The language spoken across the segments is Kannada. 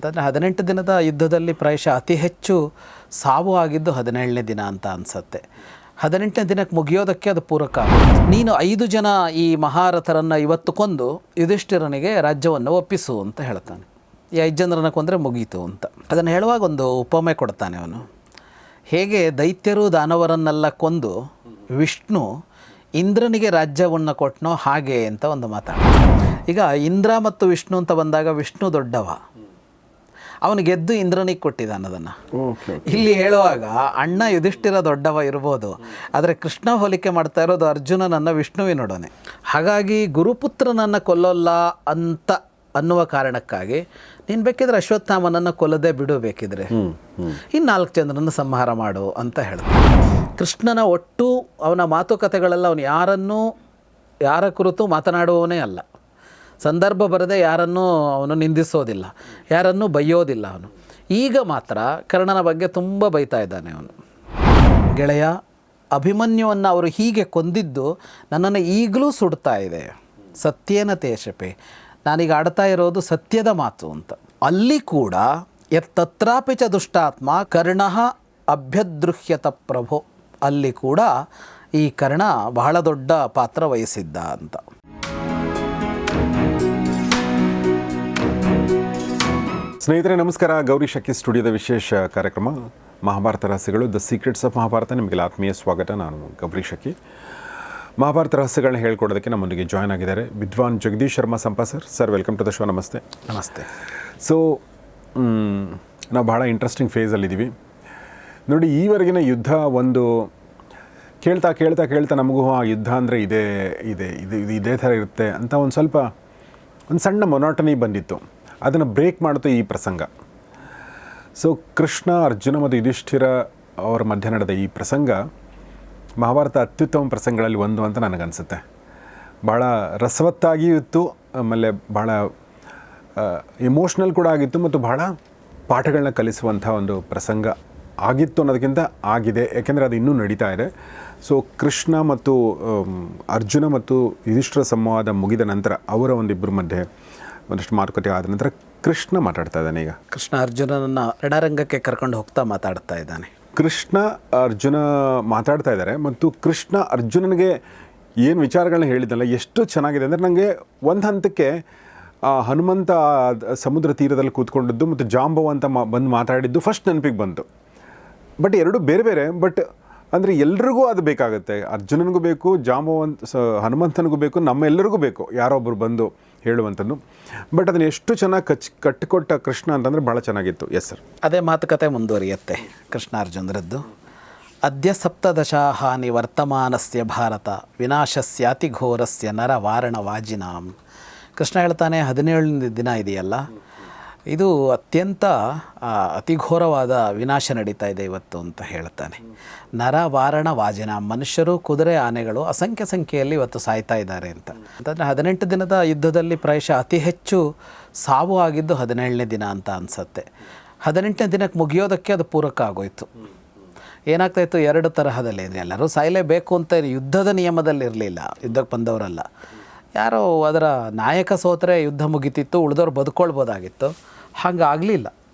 ಅಂತಂದರೆ 18 ದಿನದ ಯುದ್ಧದಲ್ಲಿ ಪ್ರಾಯಶಃ ಅತಿ ಹೆಚ್ಚು ಸಾವು ಆಗಿದ್ದು 17ನೇ ದಿನ ಅಂತ ಅನಿಸುತ್ತೆ. 18ನೇ ದಿನಕ್ಕೆ ಮುಗಿಯೋದಕ್ಕೆ ಅದು ಪೂರಕ. ನೀನು 5 ಜನ ಈ ಮಹಾರಥರನ್ನು ಇವತ್ತು ಕೊಂದು ಯುಧಿಷ್ಠಿರನಿಗೆ ರಾಜ್ಯವನ್ನು ಒಪ್ಪಿಸು ಅಂತ ಹೇಳ್ತಾನೆ. ಈ 5 ಜನರನ್ನು ಕೊಂದರೆ ಮುಗೀತು ಅಂತ. ಅದನ್ನು ಹೇಳುವಾಗ ಒಂದು ಉಪಮೆ ಕೊಡ್ತಾನೆ ಅವನು. ಹೇಗೆ ದೈತ್ಯರು ದಾನವರನ್ನೆಲ್ಲ ಕೊಂದು ವಿಷ್ಣು ಇಂದ್ರನಿಗೆ ರಾಜ್ಯವನ್ನು ಕೊಟ್ಟನೋ ಹಾಗೆ ಅಂತ ಒಂದು ಮಾತಾಡ. ಈಗ ಇಂದ್ರ ಮತ್ತು ವಿಷ್ಣು ಅಂತ ಬಂದಾಗ ವಿಷ್ಣು ದೊಡ್ಡವ, ಅವನು ಗೆದ್ದು ಇಂದ್ರನಿಗೆ ಕೊಟ್ಟಿದ್ದಾನೆ ಅದನ್ನು. ಇಲ್ಲಿ ಹೇಳುವಾಗ ಅಣ್ಣ ಯುಧಿಷ್ಠಿರ ದೊಡ್ಡವ ಇರ್ಬೋದು, ಆದರೆ ಕೃಷ್ಣ ಹೋಲಿಕೆ ಮಾಡ್ತಾ ಇರೋದು ಅರ್ಜುನನನ್ನು ವಿಷ್ಣುವಿನೊಡನೆ. ಹಾಗಾಗಿ ಗುರುಪುತ್ರನನ್ನು ಕೊಲ್ಲೋಲ್ಲ ಅಂತ ಅನ್ನುವ ಕಾರಣಕ್ಕಾಗಿ ನೀನು ಬೇಕಿದ್ರೆ ಅಶ್ವತ್ಥಾಮನನ್ನು ಕೊಲ್ಲದೆ ಬಿಡು, ಬೇಕಿದ್ರೆ ಇನ್ನು 4 ಜನರನ್ನು ಸಂಹಾರ ಮಾಡು ಅಂತ ಹೇಳ್ತಾನೆ. ಕೃಷ್ಣನ ಒಟ್ಟು ಅವನ ಮಾತುಕತೆಗಳೆಲ್ಲ ಅವನು ಯಾರ ಕುರಿತು ಮಾತನಾಡುವವನೇ ಅಲ್ಲ. ಸಂದರ್ಭ ಬರದೆ ಯಾರನ್ನೂ ಅವನು ನಿಂದಿಸೋದಿಲ್ಲ, ಯಾರನ್ನೂ ಬೈಯೋದಿಲ್ಲ ಅವನು. ಈಗ ಮಾತ್ರ ಕರ್ಣನ ಬಗ್ಗೆ ತುಂಬ ಬೈತಾ ಇದ್ದಾನೆ ಅವನು. ಗೆಳೆಯ, ಅಭಿಮನ್ಯುವನ್ನು ಅವರು ಹೀಗೆ ಕೊಂದಿದ್ದು ನನ್ನನ್ನು ಈಗಲೂ ಸುಡ್ತಾ ಇದೆ. ಸತ್ಯೇನ ತೇಷಪೆ, ನಾನೀಗ ಆಡ್ತಾ ಇರೋದು ಸತ್ಯದ ಮಾತು ಅಂತ. ಅಲ್ಲಿ ಕೂಡ ಯತ್ತತ್ರಾಪಿ ಚ ದುಷ್ಟಾತ್ಮ ಕರ್ಣ ಅಭ್ಯದೃಹ್ಯತ ಪ್ರಭೋ, ಅಲ್ಲಿ ಕೂಡ ಈ ಕರ್ಣ ಬಹಳ ದೊಡ್ಡ ಪಾತ್ರ ವಹಿಸಿದ್ದ ಅಂತ. ಸ್ನೇಹಿತರೆ ನಮಸ್ಕಾರ. ಗೌರಿ ಶಕ್ಕಿ ಸ್ಟುಡಿಯೋದ ವಿಶೇಷ ಕಾರ್ಯಕ್ರಮ ಮಹಾಭಾರತ ರಹಸ್ಯಗಳು, ದ ಸೀಕ್ರೆಟ್ಸ್ ಆಫ್ ಮಹಾಭಾರತ. ನಿಮಗೆ ಆತ್ಮೀಯ ಸ್ವಾಗತ. ನಾನು ಗೌರಿ ಶಕ್ಕಿ. ಮಹಾಭಾರತ ರಹಸ್ಯಗಳನ್ನ ಹೇಳ್ಕೊಡೋದಕ್ಕೆ ನಮ್ಮೊಂದಿಗೆ ಜಾಯ್ನ್ ಆಗಿದ್ದಾರೆ ವಿದ್ವಾನ್ Jagadish Sharma Sampa sir. Welcome to the show. ನಮಸ್ತೆ. ನಮಸ್ತೆ. ಸೊ ನಾವು ಭಾಳ ಇಂಟ್ರೆಸ್ಟಿಂಗ್ ಫೇಸಲ್ಲಿದ್ದೀವಿ ನೋಡಿ. ಈವರೆಗಿನ ಯುದ್ಧ ಒಂದು ಕೇಳ್ತಾ ನಮಗೂ ಆ ಯುದ್ಧ ಅಂದರೆ ಇದೇ ಥರ ಇರುತ್ತೆ ಅಂತ ಒಂದು ಸಣ್ಣ ಮೊನಾಟನಿ ಬಂದಿತ್ತು. ಅದನ್ನು ಬ್ರೇಕ್ ಮಾಡ್ತು ಈ ಪ್ರಸಂಗ. ಸೊ ಕೃಷ್ಣ, ಅರ್ಜುನ ಮತ್ತು ಯುಧಿಷ್ಠಿರ ಅವರ ಮಧ್ಯೆ ನಡೆದ ಈ ಪ್ರಸಂಗ ಮಹಾಭಾರತ ಅತ್ಯುತ್ತಮ ಪ್ರಸಂಗಗಳಲ್ಲಿ ಒಂದು ಅಂತ ನನಗನ್ಸುತ್ತೆ. ಭಾಳ ರಸವತ್ತಾಗಿಯೂ ಇತ್ತು, ಆಮೇಲೆ ಭಾಳ ಎಮೋಷ್ನಲ್ ಕೂಡ ಆಗಿತ್ತು, ಮತ್ತು ಭಾಳ ಪಾಠಗಳನ್ನ ಕಲಿಸುವಂಥ ಒಂದು ಪ್ರಸಂಗ ಆಗಿತ್ತು ಅನ್ನೋದಕ್ಕಿಂತ ಆಗಿದೆ, ಯಾಕೆಂದರೆ ಅದು ಇನ್ನೂ ನಡೀತಾ ಇದೆ. ಸೊ ಕೃಷ್ಣ ಮತ್ತು ಅರ್ಜುನ ಮತ್ತು ಯುಧಿಷ್ಠಿರ ಸಂವಾದ ಮುಗಿದ ನಂತರ ಅವರ ಒಂದಿಬ್ಬರ ಮಧ್ಯೆ ಒಂದಷ್ಟು ಮಾತುಕತೆ ಆದ ನಂತರ ಕೃಷ್ಣ ಮಾತಾಡ್ತಾ ಇದ್ದಾನೆ. ಈಗ ಕೃಷ್ಣ ಅರ್ಜುನನನ್ನು ರಣರಂಗಕ್ಕೆ ಕರ್ಕೊಂಡು ಹೋಗ್ತಾ ಮಾತಾಡ್ತಾ ಇದ್ದಾನೆ. ಕೃಷ್ಣ ಅರ್ಜುನ ಮಾತಾಡ್ತಾ ಇದ್ದಾರೆ, ಮತ್ತು ಕೃಷ್ಣ ಅರ್ಜುನನಿಗೆ ಏನು ವಿಚಾರಗಳನ್ನ ಹೇಳಿದ್ದಲ್ಲ ಎಷ್ಟು ಚೆನ್ನಾಗಿದೆ ಅಂದರೆ, ನನಗೆ ಒಂದು ಹಂತಕ್ಕೆ ಹನುಮಂತ ಸಮುದ್ರ ತೀರದಲ್ಲಿ ಕೂತ್ಕೊಂಡಿದ್ದು ಮತ್ತು ಜಾಂಬವ ಅಂತ ಬಂದು ಮಾತಾಡಿದ್ದು ಫಸ್ಟ್ ನೆನಪಿಗೆ ಬಂತು. ಬಟ್ ಎರಡು ಬೇರೆ ಬೇರೆ, ಬಟ್ ಅಂದರೆ ಎಲ್ರಿಗೂ ಅದು ಬೇಕಾಗುತ್ತೆ. ಅರ್ಜುನನಿಗೂ ಬೇಕು, ಹನುಮಂತನಿಗೂ ಬೇಕು, ನಮ್ಮೆಲ್ಲರಿಗೂ ಬೇಕು ಯಾರೊಬ್ಬರು ಬಂದು ಹೇಳುವಂಥದ್ದು. ಬಟ್ ಅದನ್ನು ಎಷ್ಟು ಚೆನ್ನಾಗಿ ಕಟ್ಟಿಕೊಟ್ಟ ಕೃಷ್ಣ ಅಂತಂದರೆ ಭಾಳ ಚೆನ್ನಾಗಿತ್ತು. Yes sir. ಅದೇ ಮಾತುಕತೆ ಮುಂದುವರಿಯುತ್ತೆ ಕೃಷ್ಣಾರ್ಜುನರದ್ದು. ಅದ್ಯ ಸಪ್ತದಶಾಹಾನಿ ವರ್ತಮಾನಸ್ಯ ಭಾರತ ವಿನಾಶಸ್ಯಾತಿ ಘೋರಸ್ಯ ನರ ವಾರಣ ವಾಜಿನಾಂ. ಕೃಷ್ಣ ಹೇಳ್ತಾನೆ, 17ನೇ ದಿನ ಇದೆಯಲ್ಲ, ಇದು ಅತ್ಯಂತ ಅತಿಘೋರವಾದ ವಿನಾಶ ನಡೀತಾ ಇದೆ ಇವತ್ತು ಅಂತ ಹೇಳ್ತಾನೆ. ನರ ವಾರಣ ವಾಜಿನ, ಮನುಷ್ಯರು, ಕುದುರೆ, ಆನೆಗಳು ಅಸಂಖ್ಯ ಸಂಖ್ಯೆಯಲ್ಲಿ ಇವತ್ತು ಸಾಯ್ತಾ ಇದ್ದಾರೆ ಅಂತ. ಅಂತಂದರೆ 18 ದಿನದ ಯುದ್ಧದಲ್ಲಿ ಪ್ರಾಯಶಃ ಅತಿ ಹೆಚ್ಚು ಸಾವು ಆಗಿದ್ದು 17ನೇ ದಿನ ಅಂತ ಅನಿಸುತ್ತೆ. 18ನೇ ದಿನಕ್ಕೆ ಮುಗಿಯೋದಕ್ಕೆ ಅದು ಪೂರಕ ಆಗೋಯ್ತು. ಏನಾಗ್ತಾಯಿತ್ತು, 2 ತರಹದಲ್ಲಿ ಅಂದರೆ ಎಲ್ಲರೂ ಸಾಯಲೇಬೇಕು ಅಂತ ಯುದ್ಧದ ನಿಯಮದಲ್ಲಿ ಇರಲಿಲ್ಲ, ಯುದ್ಧಕ್ಕೆ ಬಂದವರಲ್ಲ. ಯಾರೋ ಅದರ ನಾಯಕ ಸೋತರೆ ಯುದ್ಧ ಮುಗಿತಿತ್ತು, ಉಳಿದವ್ರು ಬದುಕೊಳ್ಬೋದಾಗಿತ್ತು. ಹಾಗಾಗಲಿಲ್ಲ.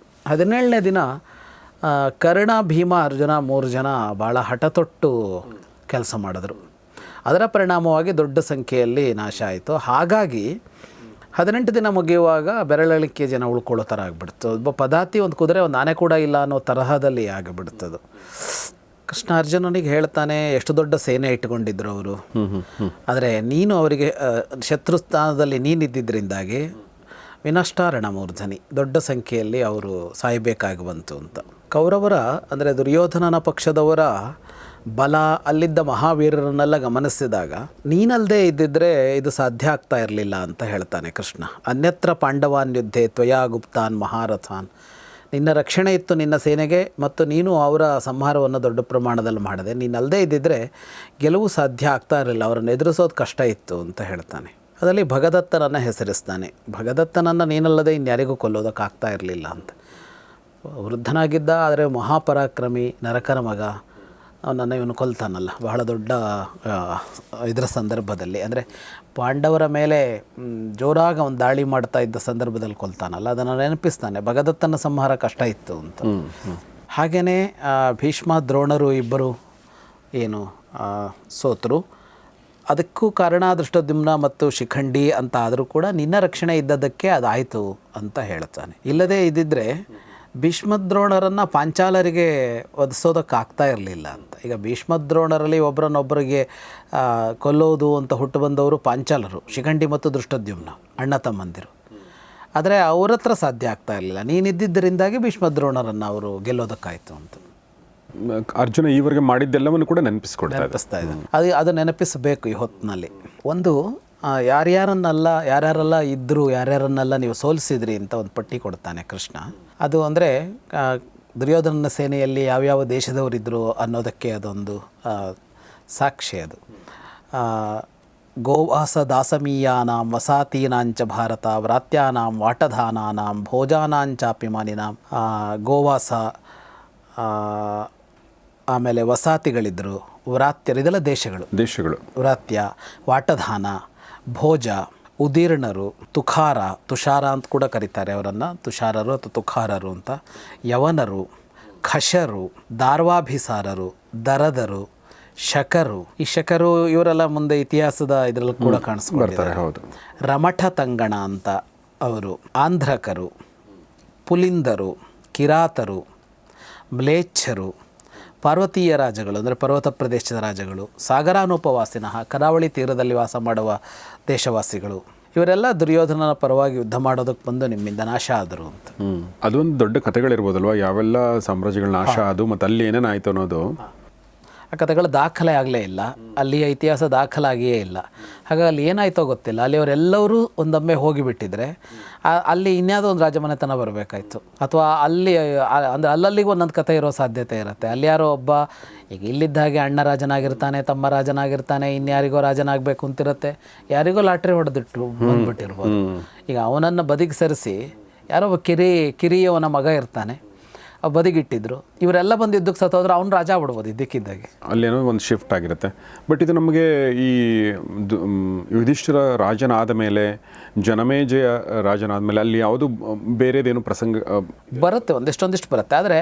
17ನೇ ದಿನ ಕರ್ಣ, ಭೀಮ, ಅರ್ಜುನ 3 ಜನ ಭಾಳ ಹಠತೊಟ್ಟು ಕೆಲಸ ಮಾಡಿದ್ರು. ಅದರ ಪರಿಣಾಮವಾಗಿ ದೊಡ್ಡ ಸಂಖ್ಯೆಯಲ್ಲಿ ನಾಶ ಆಯಿತು. ಹಾಗಾಗಿ 18 ದಿನ ಮುಗಿಯುವಾಗ ಬೆರಳೆಣಿಕೆ ಜನ ಉಳ್ಕೊಳ್ಳೋ ಥರ ಆಗಿಬಿಡ್ತು. ಒಬ್ಬ ಪದಾತಿ, ಒಂದು ಕುದುರೆ, ಒಂದು ಆನೆ ಕೂಡ ಇಲ್ಲ ಅನ್ನೋ ತರಹದಲ್ಲಿ ಆಗಿಬಿಡ್ತದು. ಕೃಷ್ಣ ಅರ್ಜುನನಿಗೆ ಹೇಳ್ತಾನೆ, ಎಷ್ಟು ದೊಡ್ಡ ಸೇನೆ ಇಟ್ಕೊಂಡಿದ್ರು ಅವರು, ಆದರೆ ನೀನು ಅವರಿಗೆ ಶತ್ರು ಸ್ಥಾನದಲ್ಲಿ ನೀನಿದ್ದಿದ್ದರಿಂದಾಗಿ ವಿನಷ್ಟ ರಣಮೂರ್ಧನಿ, ದೊಡ್ಡ ಸಂಖ್ಯೆಯಲ್ಲಿ ಅವರು ಸಾಯಬೇಕಾಗಿ ಬಂತು ಅಂತ. ಕೌರವರ ಅಂದರೆ ದುರ್ಯೋಧನನ ಪಕ್ಷದವರ ಬಲ, ಅಲ್ಲಿದ್ದ ಮಹಾವೀರರನ್ನೆಲ್ಲ ಗಮನಿಸಿದಾಗ ನೀನಲ್ಲದೆ ಇದ್ದಿದ್ದರೆ ಇದು ಸಾಧ್ಯ ಆಗ್ತಾ ಇರಲಿಲ್ಲ ಅಂತ ಹೇಳ್ತಾನೆ ಕೃಷ್ಣ. ಅನ್ಯತ್ರ ಪಾಂಡವಾನ್ ಯುದ್ಧೆ ತ್ವಯಾ ಗುಪ್ತಾನ್ ಮಹಾರಥಾನ್. ನಿನ್ನ ರಕ್ಷಣೆ ಇತ್ತು ನಿನ್ನ ಸೇನೆಗೆ, ಮತ್ತು ನೀನು ಅವರ ಸಂಹಾರವನ್ನು ದೊಡ್ಡ ಪ್ರಮಾಣದಲ್ಲಿ ಮಾಡಿದೆ. ನೀನಲ್ಲದೆ ಇದ್ದಿದ್ದರೆ ಗೆಲುವು ಸಾಧ್ಯ ಆಗ್ತಾ ಇರಲಿಲ್ಲ, ಅವರನ್ನು ಎದುರಿಸೋದು ಕಷ್ಟ ಇತ್ತು ಅಂತ ಹೇಳ್ತಾನೆ. ಅದರಲ್ಲಿ ಭಗದತ್ತನನ್ನು ಹೆಸರಿಸ್ತಾನೆ. ಭಗದತ್ತನನ್ನು ನೀನಲ್ಲದೆ ಇನ್ಯಾರಿಗೂ ಕೊಲ್ಲೋದಕ್ಕಾಗ್ತಾ ಇರಲಿಲ್ಲ ಅಂತ. ವೃದ್ಧನಾಗಿದ್ದ, ಆದರೆ ಮಹಾಪರಾಕ್ರಮಿ, ನರಕನ ಮಗ, ಅವನನ್ನು ಇವನು ಕೊಲ್ತಾನಲ್ಲ ಬಹಳ ದೊಡ್ಡ ಇದರ ಸಂದರ್ಭದಲ್ಲಿ, ಅಂದರೆ ಪಾಂಡವರ ಮೇಲೆ ಜೋರಾಗಿ ಅವನು ದಾಳಿ ಮಾಡ್ತಾ ಇದ್ದ ಸಂದರ್ಭದಲ್ಲಿ ಕೊಲ್ತಾನಲ್ಲ, ಅದನ್ನು ನೆನಪಿಸ್ತಾನೆ. ಭಗದತ್ತನ ಸಂಹಾರ ಕಷ್ಟ ಇತ್ತು ಅಂತ. ಹಾಗೆಯೇ ಭೀಷ್ಮ ದ್ರೋಣರು ಇಬ್ಬರು ಏನು ಸೋತರು, ಅದಕ್ಕೂ ಕಾರಣ ದೃಷ್ಟದ್ಯುಮ್ನ ಮತ್ತು ಶಿಖಂಡಿ ಅಂತ ಆದರೂ ಕೂಡ ನಿನ್ನ ರಕ್ಷಣೆ ಇದ್ದದಕ್ಕೆ ಅದಾಯಿತು ಅಂತ ಹೇಳ್ತಾನೆ. ಇಲ್ಲದೇ ಇದ್ದಿದ್ದರೆ ಭೀಷ್ಮದ್ರೋಣರನ್ನು ಪಾಂಚಾಲರಿಗೆ ಒದಿಸೋದಕ್ಕಾಗ್ತಾ ಇರಲಿಲ್ಲ ಅಂತ. ಈಗ ಭೀಷ್ಮದ್ರೋಣರಲ್ಲಿ ಒಬ್ಬರನ್ನೊಬ್ಬರಿಗೆ ಕೊಲ್ಲೋದು ಅಂತ ಹುಟ್ಟು ಬಂದವರು ಪಾಂಚಾಲರು, ಶಿಖಂಡಿ ಮತ್ತು ದೃಷ್ಟದ್ಯುಮ್ನ ಅಣ್ಣ ತಮ್ಮಂದಿರು. ಆದರೆ ಅವ್ರ ಹತ್ರ ಸಾಧ್ಯ ಆಗ್ತಾ ಇರಲಿಲ್ಲ. ನೀನಿದ್ದರಿಂದಾಗಿ ಭೀಷ್ಮದ್ರೋಣರನ್ನು ಅವರು ಗೆಲ್ಲೋದಕ್ಕಾಯಿತು ಅಂತ ಅರ್ಜುನ ಈವರೆಗೆ ಮಾಡಿದ್ದೆಲ್ಲವನ್ನು ಕೂಡ ನೆನಪಿಸ್ತಾ ಇದ್ದಾನೆ. ಅದು ನೆನಪಿಸಬೇಕು ಈ ಹೊತ್ತಿನಲ್ಲಿ. ಒಂದು ಯಾರ್ಯಾರೆಲ್ಲ ಇದ್ದರು, ಯಾರ್ಯಾರನ್ನೆಲ್ಲ ನೀವು ಸೋಲಿಸಿದ್ರಿ ಅಂತ ಒಂದು ಪಟ್ಟಿ ಕೊಡ್ತಾನೆ ಕೃಷ್ಣ. ಅದು ಅಂದರೆ ದುರ್ಯೋಧನನ ಸೇನೆಯಲ್ಲಿ ಯಾವ್ಯಾವ ದೇಶದವರಿದ್ದರು ಅನ್ನೋದಕ್ಕೆ ಅದೊಂದು ಸಾಕ್ಷಿ. ಅದು ಗೋವಾಸ ದಾಸಮೀಯಾನಾಂ ವಸಾತೀನಾಂಚ ಭಾರತ ವ್ರಾತ್ಯಾನಾಂ ವಾಟಧಾನಾನಾಂ ಭೋಜಾನಾಂಚಾಪಿಮಾನಿನಾಂ. ಗೋವಾಸ, ಆಮೇಲೆ ವಸಾತಿಗಳಿದ್ದರು, ವ್ರಾತ್ಯರು, ಇದೆಲ್ಲ ದೇಶಗಳು. ವ್ರಾತ್ಯ, ವಾಟಧಾನ, ಭೋಜ, ಉದೀರ್ಣರು, ತುಖಾರ, ತುಷಾರ ಅಂತ ಕೂಡ ಕರೀತಾರೆ ಅವರನ್ನು, ತುಷಾರರು ಅಥವಾ ತುಖಾರರು ಅಂತ, ಯವನರು, ಖಶರು, ದಾರ್ವಾಭಿಸಾರರು, ದರದರು, ಶಕರು. ಈ ಶಕರು ಇವರೆಲ್ಲ ಮುಂದೆ ಇತಿಹಾಸದ ಇದರಲ್ಲಿ ಕೂಡ ಕಾಣಿಸ್ಕೊಳ್ತಾರೆ. ರಮಠ ತಂಗಣ ಅಂತ ಅವರು, ಆಂಧ್ರಕರು, ಪುಲಿಂದರು, ಕಿರಾತರು, ಮ್ಲೇಚ್ಛರು, ಪಾರ್ವತೀಯ ರಾಜಗಳು ಅಂದರೆ ಪರ್ವತ ಪ್ರದೇಶದ ರಾಜಗಳು, ಸಾಗರಾನುಪವಾಸಿನಃ ಕರಾವಳಿ ತೀರದಲ್ಲಿ ವಾಸ ಮಾಡುವ ದೇಶವಾಸಿಗಳು, ಇವರೆಲ್ಲ ದುರ್ಯೋಧನನ ಪರವಾಗಿ ಯುದ್ಧ ಮಾಡೋದಕ್ಕೆ ಬಂದು ನಿಮ್ಮಿಂದ ನಾಶ ಆದರು ಅಂತ. ಅದೊಂದು ದೊಡ್ಡ ಕಥೆಗಳಿರ್ಬೋದಲ್ವ, ಯಾವೆಲ್ಲ ಸಾಮ್ರಾಜ್ಯಗಳ ನಾಶ ಅದು ಮತ್ತು ಅಲ್ಲಿ ಏನೇನಾಯಿತು ಅನ್ನೋದು. ಆ ಕಥೆಗಳ ದಾಖಲೆ ಆಗಲೇ ಇಲ್ಲ, ಅಲ್ಲಿಯ ಇತಿಹಾಸ ದಾಖಲಾಗಿಯೇ ಇಲ್ಲ. ಹಾಗಾಗಿ ಅಲ್ಲಿ ಏನಾಯ್ತೋ ಗೊತ್ತಿಲ್ಲ. ಅಲ್ಲಿ ಅವರೆಲ್ಲರೂ ಒಂದೊಮ್ಮೆ ಹೋಗಿಬಿಟ್ಟಿದ್ರೆ ಅಲ್ಲಿ ಇನ್ಯಾವುದೋ ಒಂದು ರಾಜಮನೆತನ ಬರಬೇಕಾಯ್ತು, ಅಥವಾ ಅಲ್ಲಿ ಅಂದರೆ ಅಲ್ಲಲ್ಲಿಗೂ ಒಂದೊಂದು ಕಥೆ ಇರೋ ಸಾಧ್ಯತೆ ಇರುತ್ತೆ. ಅಲ್ಲಿ ಯಾರೋ ಒಬ್ಬ ಈಗ ಇಲ್ಲಿದ್ದ ಹಾಗೆ ಅಣ್ಣ ರಾಜನಾಗಿರ್ತಾನೆ, ತಮ್ಮ ರಾಜನಾಗಿರ್ತಾನೆ, ಇನ್ಯಾರಿಗೋ ರಾಜನಾಗಬೇಕು ಅಂತಿರುತ್ತೆ, ಯಾರಿಗೋ ಲಾಟ್ರಿ ಹೊಡೆದಿಟ್ಟು ಬಂದ್ಬಿಟ್ಟಿರ್ಬೋದು. ಈಗ ಅವನನ್ನು ಬದಿಗೆ ಸರಿಸಿ ಯಾರೋ ಒಬ್ಬ ಕಿರಿಯವನ ಮಗ ಇರ್ತಾನೆ, ಬದಿಗಿಟ್ಟಿದ್ರು, ಇವರೆಲ್ಲ ಬಂದು ಯುದ್ಧಕ್ಕೆ ಸತ್ತೋದ್ರೆ ಅವ್ನು ರಾಜ ಆಗ್ಬಿಡ್ಬೋದು ಇದ್ದಕ್ಕಿದ್ದಾಗೆ. ಅಲ್ಲೇನೋ ಒಂದು ಶಿಫ್ಟ್ ಆಗಿರುತ್ತೆ. ಬಟ್ ಇದು ನಮಗೆ ಈ ಯುಧಿಷ್ಠಿರ ರಾಜನಾದ ಮೇಲೆ, ಜನಮೇಜಯ ರಾಜನಾದ ಮೇಲೆ ಅಲ್ಲಿ ಯಾವುದು ಬೇರೆದೇನು ಪ್ರಸಂಗ ಬರುತ್ತೆ, ಒಂದಿಷ್ಟು ಬರುತ್ತೆ. ಆದರೆ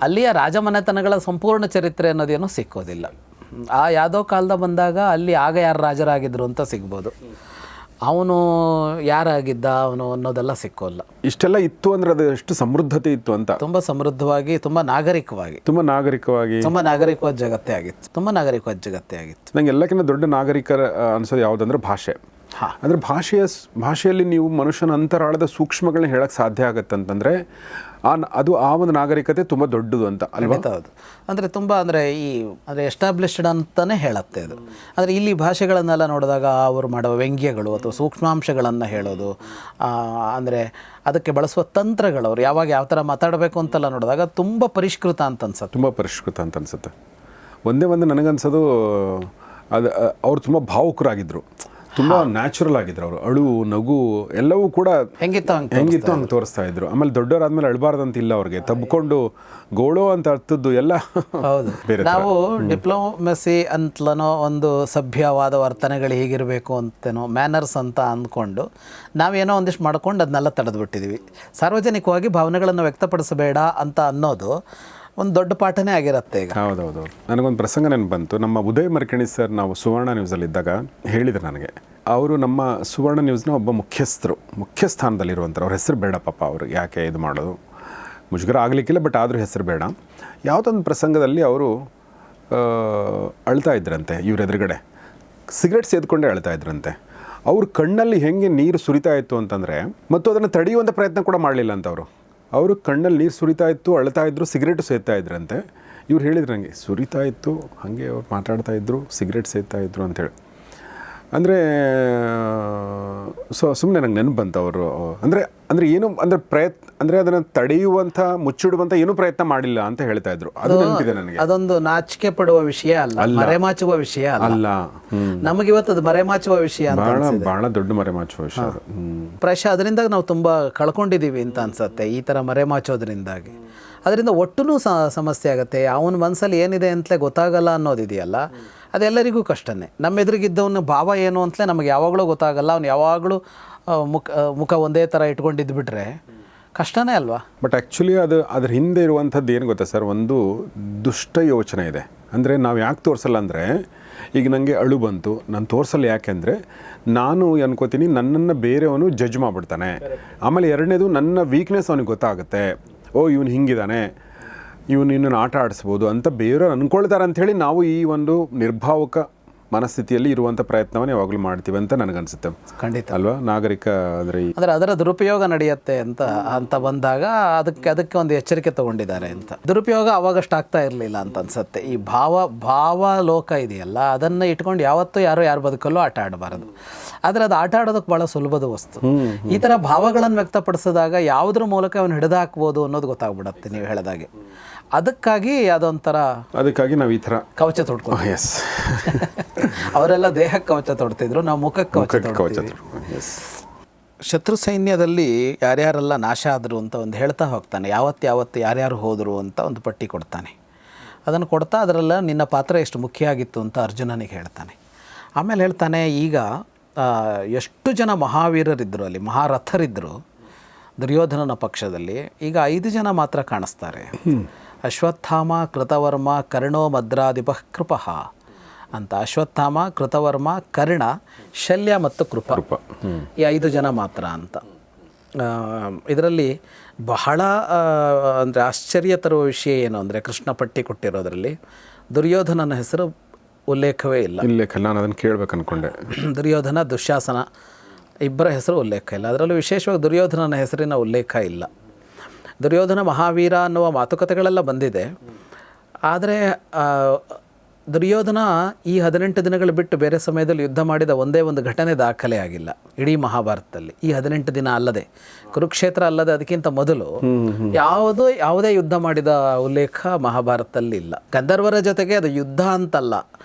ಅಲ್ಲಿಯ ರಾಜಮನೆತನಗಳ ಸಂಪೂರ್ಣ ಚರಿತ್ರೆ ಅನ್ನೋದೇನೂ ಸಿಕ್ಕೋದಿಲ್ಲ. ಯಾವುದೋ ಕಾಲದ ಬಂದಾಗ ಅಲ್ಲಿ ಆಗ ಯಾರು ರಾಜರಾಗಿದ್ರು ಅಂತ ಸಿಗ್ಬೋದು, ಅವನು ಯಾರಾಗಿದ್ದ ಅವನು ಅನ್ನೋದೆಲ್ಲ ಸಿಕ್ಕೋಲ್ಲ. ಇಷ್ಟೆಲ್ಲ ಇತ್ತು ಅಂದರೆ ಅದು ಎಷ್ಟು ಸಮೃದ್ಧತೆ ಇತ್ತು ಅಂತ. ತುಂಬ ಸಮೃದ್ಧವಾಗಿ, ತುಂಬ ನಾಗರಿಕವಾದ ಜಗತ್ತೇ ಆಗಿತ್ತು. ನಂಗೆ ಎಲ್ಲಕ್ಕಿಂತ ದೊಡ್ಡ ನಾಗರಿಕರ ಅನ್ಸೋದು ಯಾವುದಂದ್ರೆ ಭಾಷೆ. ಅಂದರೆ ಭಾಷೆಯಲ್ಲಿ ನೀವು ಮನುಷ್ಯನ ಅಂತರಾಳದ ಸೂಕ್ಷ್ಮಗಳನ್ನ ಹೇಳಕ್ಕೆ ಸಾಧ್ಯ ಆಗತ್ತಂತಂದರೆ ಅದು ಆ ಒಂದು ನಾಗರಿಕತೆ ತುಂಬ ದೊಡ್ಡದು ಅಂತ ಅಲ್ವಾ? ಹೌದು. ಅಂದರೆ ತುಂಬ ಅಂದರೆ ಎಸ್ಟಾಬ್ಲಿಷ್ಡ್ ಅಂತಲೇ ಹೇಳುತ್ತೆ ಅದು. ಅಂದರೆ ಇಲ್ಲಿ ಭಾಷೆಗಳನ್ನೆಲ್ಲ ನೋಡಿದಾಗ ಅವರು ಮಾಡುವ ವ್ಯಂಗ್ಯಗಳು ಅಥವಾ ಸೂಕ್ಷ್ಮಾಂಶಗಳನ್ನು ಹೇಳೋದು, ಅಂದರೆ ಅದಕ್ಕೆ ಬಳಸುವ ತಂತ್ರಗಳು, ಅವರು ಯಾವಾಗ ಯಾವ ಥರ ಮಾತಾಡಬೇಕು ಅಂತೆಲ್ಲ ನೋಡಿದಾಗ ತುಂಬ ಪರಿಷ್ಕೃತ ಅಂತ ಅನ್ಸುತ್ತೆ. ಒಂದೇ ಒಂದು ನನಗನ್ಸೋದು ಅದು ಅವ್ರು ತುಂಬ ಭಾವುಕರಾಗಿದ್ದರು, ತುಂಬ ನ್ಯಾಚುರಲ್ ಆಗಿದ್ರು. ಅವರು ಅಳು, ನಗು ಎಲ್ಲವೂ ಕೂಡ ಹೆಂಗಿತ್ತು ಹಂಗೆ ತೋರಿಸ್ತಾ ಇದ್ರು. ಆಮೇಲೆ ದೊಡ್ಡವರಾದ್ಮೇಲೆ ಅಳಬಾರ್ದಂತಿಲ್ಲ, ಅವ್ರಿಗೆ ತಬ್ಕೊಂಡು ಗೋಳೋ ಅಂತ ಅರ್ಥದ್ದು ಎಲ್ಲ. ಹೌದು, ನಾವು ಡಿಪ್ಲೊಮೆಸಿ ಅಂತಲನೋ ಒಂದು ಸಭ್ಯವಾದ ವರ್ತನೆಗಳು ಹೀಗಿರಬೇಕು ಅಂತನೋ ಮ್ಯಾನರ್ಸ್ ಅಂತ ಅಂದ್ಕೊಂಡು ನಾವೇನೋ ಒಂದಿಷ್ಟು ಮಾಡ್ಕೊಂಡು ಅದನ್ನೆಲ್ಲ ತಡೆದ್ಬಿಟ್ಟಿದ್ದೀವಿ. ಸಾರ್ವಜನಿಕವಾಗಿ ಭಾವನೆಗಳನ್ನು ವ್ಯಕ್ತಪಡಿಸಬೇಡ ಅಂತ ಅನ್ನೋದು ಒಂದು ದೊಡ್ಡ ಪಾಠನೇ ಆಗಿರುತ್ತೆ ಈಗ. ಹೌದೌದು. ನನಗೊಂದು ಪ್ರಸಂಗ ನೆನಪು ಬಂತು. ನಮ್ಮ ಉದಯ್ ಮರ್ಕಣಿ ಸರ್, ನಾವು ಸುವರ್ಣ ನ್ಯೂಸಲ್ಲಿದ್ದಾಗ ಹೇಳಿದ್ರು ನನಗೆ, ಅವರು ನಮ್ಮ ಸುವರ್ಣ ನ್ಯೂಸ್ನ ಒಬ್ಬ ಮುಖ್ಯ ಸ್ಥಾನದಲ್ಲಿರುವಂಥವ್ರು. ಅವ್ರ ಹೆಸರು ಬೇಡ ಪಾಪ, ಅವರು ಯಾಕೆ ಇದು ಮಾಡೋದು, ಮುಜುಗರ ಆಗಲಿಕ್ಕಿಲ್ಲ, ಬಟ್ ಆದರೂ ಹೆಸರು ಬೇಡ. ಯಾವುದೊಂದು ಪ್ರಸಂಗದಲ್ಲಿ ಅವರು ಅಳ್ತಾ ಇದ್ರಂತೆ, ಇವ್ರ ಎದುರುಗಡೆ ಸಿಗರೆಟ್ ಸೇದ್ಕೊಂಡೇ ಅಳ್ತಾ ಇದ್ರಂತೆ. ಅವ್ರ ಕಣ್ಣಲ್ಲಿ ಹೆಂಗೆ ನೀರು ಸುರಿತಾ ಇತ್ತು ಅಂತಂದರೆ, ಮತ್ತು ಅದನ್ನು ತಡೆಯುವಂಥ ಪ್ರಯತ್ನ ಕೂಡ ಮಾಡಲಿಲ್ಲ ಅಂತ ಅವರು ಕಣ್ಣಲ್ಲಿ ನೀರು ಸುರಿತಾ ಇತ್ತು, ಅಳ್ತಾ ಇದ್ರು, ಸಿಗರೇಟು ಸೇದ್ತಾ ಇದ್ರಂತೆ. ಇವ್ರು ಹೇಳಿದ್ರು ನನಗೆ, ಸುರಿತಾ ಇತ್ತು, ಹಾಗೆ ಅವ್ರು ಮಾತಾಡ್ತಾ ಇದ್ರು, ಸಿಗರೇಟ್ ಸೇದ್ತಾ ಇದ್ರು ಅಂತೇಳಿ. ಅಂದರೆ ಸುಮ್ಮನೆ ನಂಗೆ ನೆನಪು ಬಂತು ಅವರು. ಅಂದರೆ ಏನು ಅಂದರೆ ಅಂದರೆ ಅದನ್ನು ತಡೆಯುವಂಥ, ಮುಚ್ಚಿಡುವಂಥ ಏನೂ ಪ್ರಯತ್ನ ಮಾಡಿಲ್ಲ ಅಂತ ಹೇಳ್ತಾ ಇದ್ರು. ಅದು ನೆನಪಿದೆ ನನಗೆ. ಅದೊಂದು ನಾಚಿಕೆ ಪಡುವ ವಿಷಯ ಅಲ್ಲ, ಮರೆಮಾಚುವ ವಿಷಯ ಅಲ್ಲ. ನಮಗಿವತ್ತು ಅದು ಮರೆಮಾಚುವ ವಿಷಯ, ಬಹಳ ದೊಡ್ಡ ಮರೆಮಾಚುವ ವಿಷಯ. ಪ್ರಾಯಶಃ ಅದರಿಂದ ನಾವು ತುಂಬ ಕಳ್ಕೊಂಡಿದ್ದೀವಿ ಅಂತ ಅನ್ಸುತ್ತೆ, ಈ ಥರ ಮರೆಮಾಚೋದ್ರಿಂದಾಗಿ. ಅದರಿಂದ ಒಟ್ಟೂ ಸಮಸ್ಯೆ ಆಗುತ್ತೆ. ಅವನ ಮನಸ್ಸಲ್ಲಿ ಏನಿದೆ ಅಂತಲೇ ಗೊತ್ತಾಗಲ್ಲ ಅನ್ನೋದಿದೆಯಲ್ಲ, ಅದೆಲ್ಲರಿಗೂ ಕಷ್ಟನೇ. ನಮ್ಮ ಎದುರಿಗಿದ್ದವನ ಭಾವ ಏನು ಅಂತಲೇ ನಮಗೆ ಯಾವಾಗಲೂ ಗೊತ್ತಾಗಲ್ಲ. ಅವ್ನು ಯಾವಾಗಲೂ ಮುಖ ಒಂದೇ ಥರ ಇಟ್ಕೊಂಡಿದ್ದು ಬಿಟ್ಟರೆ ಕಷ್ಟನೇ ಅಲ್ವಾ. ಬಟ್ ಆ್ಯಕ್ಚುಲಿ ಅದ್ರ ಹಿಂದೆ ಇರುವಂಥದ್ದು ಏನು ಗೊತ್ತಾ ಸರ್, ಒಂದು ದುಷ್ಟ ಯೋಚನೆ ಇದೆ. ಅಂದರೆ ನಾವು ಯಾಕೆ ತೋರಿಸಲ್ಲ ಅಂದರೆ, ಈಗ ನನಗೆ ಅಳು ಬಂತು, ನಾನು ತೋರಿಸಲ್ಲ ಯಾಕೆ ಅಂದರೆ ನಾನು ಅನ್ಕೋತೀನಿ ನನ್ನನ್ನು ಬೇರೆಯವನು ಜಡ್ಜ್ ಮಾಡಿಬಿಡ್ತಾನೆ. ಆಮೇಲೆ ಎರಡನೇದು ನನ್ನ ವೀಕ್ನೆಸ್ ಅವನಿಗೆ ಗೊತ್ತಾಗುತ್ತೆ. ಓ ಇವನು ಹಿಂಗಿದ್ದಾನೆ, ಇವನು ಇನ್ನೂ ಆಟ ಆಡಿಸ್ಬೋದು ಅಂತ ಬೇರೆಯವ್ರು ಅಂದ್ಕೊಳ್ತಾರೆ ಅಂಥೇಳಿ ನಾವು ಈ ಒಂದು ನಿರ್ಭಾವಕ ಮನಸ್ಥಿತಿಯಲ್ಲಿ ಇರುವಂಥ ಪ್ರಯತ್ನವನ್ನು ಯಾವಾಗಲೂ ಮಾಡ್ತೀವಿ ಅಂತ ನನಗನ್ಸುತ್ತೆ. ಖಂಡಿತ ಅಲ್ವಾ. ನಾಗರಿಕ ಅಂದರೆ ಅದರ ದುರುಪಯೋಗ ನಡೆಯುತ್ತೆ ಅಂತ ಬಂದಾಗ ಅದಕ್ಕೆ ಒಂದು ಎಚ್ಚರಿಕೆ ತಗೊಂಡಿದ್ದಾರೆ ಅಂತ. ದುರುಪಯೋಗ ಅವಾಗಷ್ಟು ಆಗ್ತಾ ಇರಲಿಲ್ಲ ಅಂತ ಅನ್ಸುತ್ತೆ. ಈ ಭಾವ ಲೋಕ ಇದೆಯಲ್ಲ, ಅದನ್ನು ಇಟ್ಕೊಂಡು ಯಾವತ್ತೂ ಯಾರು ಬದುಕಲ್ಲೂ ಆಟ ಆಡಬಾರದು. ಆದರೆ ಅದು ಆಟ ಆಡೋದಕ್ಕೆ ಭಾಳ ಸುಲಭದ ವಸ್ತು. ಈ ಥರ ಭಾವಗಳನ್ನು ವ್ಯಕ್ತಪಡಿಸಿದಾಗ ಯಾವುದ್ರ ಮೂಲಕ ಅವನು ಹಿಡಿದಾಕ್ಬೋದು ಅನ್ನೋದು ಗೊತ್ತಾಗ್ಬಿಡತ್ತೆ ನೀವು ಹೇಳಿದಾಗೆ. ಅದಕ್ಕಾಗಿ ನಾವು ಈ ಥರ ಕವಚ ತೊಡ್ಕೊಂಡು, ಎಸ್ ಅವರೆಲ್ಲ ದೇಹಕ್ಕೆ ಕವಚ ತೊಡ್ತಿದ್ರು, ನಾವು ಮುಖಕ್ಕೆ ಕವಚ. ಶತ್ರು ಸೈನ್ಯದಲ್ಲಿ ಯಾರ್ಯಾರೆಲ್ಲ ನಾಶ ಆದರು ಅಂತ ಒಂದು ಹೇಳ್ತಾ ಹೋಗ್ತಾನೆ. ಯಾವತ್ತು ಯಾರ್ಯಾರು ಹೋದರು ಅಂತ ಒಂದು ಪಟ್ಟಿ ಕೊಡ್ತಾನೆ. ಅದನ್ನು ಕೊಡ್ತಾ ಅದರೆಲ್ಲ ನಿನ್ನ ಪಾತ್ರ ಎಷ್ಟು ಮುಖ್ಯ ಆಗಿತ್ತು ಅಂತ ಅರ್ಜುನನಿಗೆ ಹೇಳ್ತಾನೆ. ಆಮೇಲೆ ಹೇಳ್ತಾನೆ, ಈಗ ಎಷ್ಟು ಜನ ಮಹಾವೀರರಿದ್ದರು, ಅಲ್ಲಿ ಮಹಾರಥರಿದ್ದರು ದುರ್ಯೋಧನನ ಪಕ್ಷದಲ್ಲಿ, ಈಗ 5 ಜನ ಮಾತ್ರ ಕಾಣಿಸ್ತಾರೆ. ಅಶ್ವತ್ಥಾಮ, ಕೃತವರ್ಮ, ಕರ್ಣೋ, ಮದ್ರಾದಿಪಃ ಕೃಪಃ ಅಂತ. ಅಶ್ವತ್ಥಾಮ, ಕೃತವರ್ಮ, ಕರ್ಣ, ಶಲ್ಯ ಮತ್ತು ಕೃಪ, ಈ 5 ಜನ ಮಾತ್ರ ಅಂತ. ಇದರಲ್ಲಿ ಬಹಳ ಅಂದರೆ ಆಶ್ಚರ್ಯ ತರುವ ವಿಷಯ ಏನು ಅಂದರೆ, ಕೃಷ್ಣ ಪಟ್ಟಿ ಕೊಟ್ಟಿರೋದ್ರಲ್ಲಿ ದುರ್ಯೋಧನನ ಹೆಸರು ಉಲ್ಲೇಖವೇ ಇಲ್ಲ. ನಾನು ಅದನ್ನು ಕೇಳಬೇಕು ಅಂದ್ಕೊಂಡೆ. ದುರ್ಯೋಧನ, ದುಶ್ಯಾಸನ ಇಬ್ಬರ ಹೆಸರು ಉಲ್ಲೇಖ ಇಲ್ಲ. ಅದರಲ್ಲೂ ವಿಶೇಷವಾಗಿ ದುರ್ಯೋಧನನ ಹೆಸರಿನ ಉಲ್ಲೇಖ ಇಲ್ಲ. ದುರ್ಯೋಧನ ಮಹಾವೀರ ಅನ್ನುವ ಮಾತುಕತೆಗಳೆಲ್ಲ ಬಂದಿದೆ. ಆದರೆ ದುರ್ಯೋಧನ ಈ 18 ದಿನಗಳು ಬಿಟ್ಟು ಬೇರೆ ಸಮಯದಲ್ಲಿ ಯುದ್ಧ ಮಾಡಿದ ಒಂದೇ ಒಂದು ಘಟನೆ ದಾಖಲೆ ಆಗಿಲ್ಲ ಇಡೀ ಮಹಾಭಾರತದಲ್ಲಿ. ಈ 18 ದಿನ ಅಲ್ಲದೆ, ಕುರುಕ್ಷೇತ್ರ ಅಲ್ಲದೆ ಅದಕ್ಕಿಂತ ಮೊದಲು ಯಾವುದೇ ಯುದ್ಧ ಮಾಡಿದ ಉಲ್ಲೇಖ ಮಹಾಭಾರತದಲ್ಲಿ ಇಲ್ಲ. ಗಂಧರ್ವರ ಜೊತೆಗೆ ಅದು ಯುದ್ಧ ಅಂತಲ್ಲ,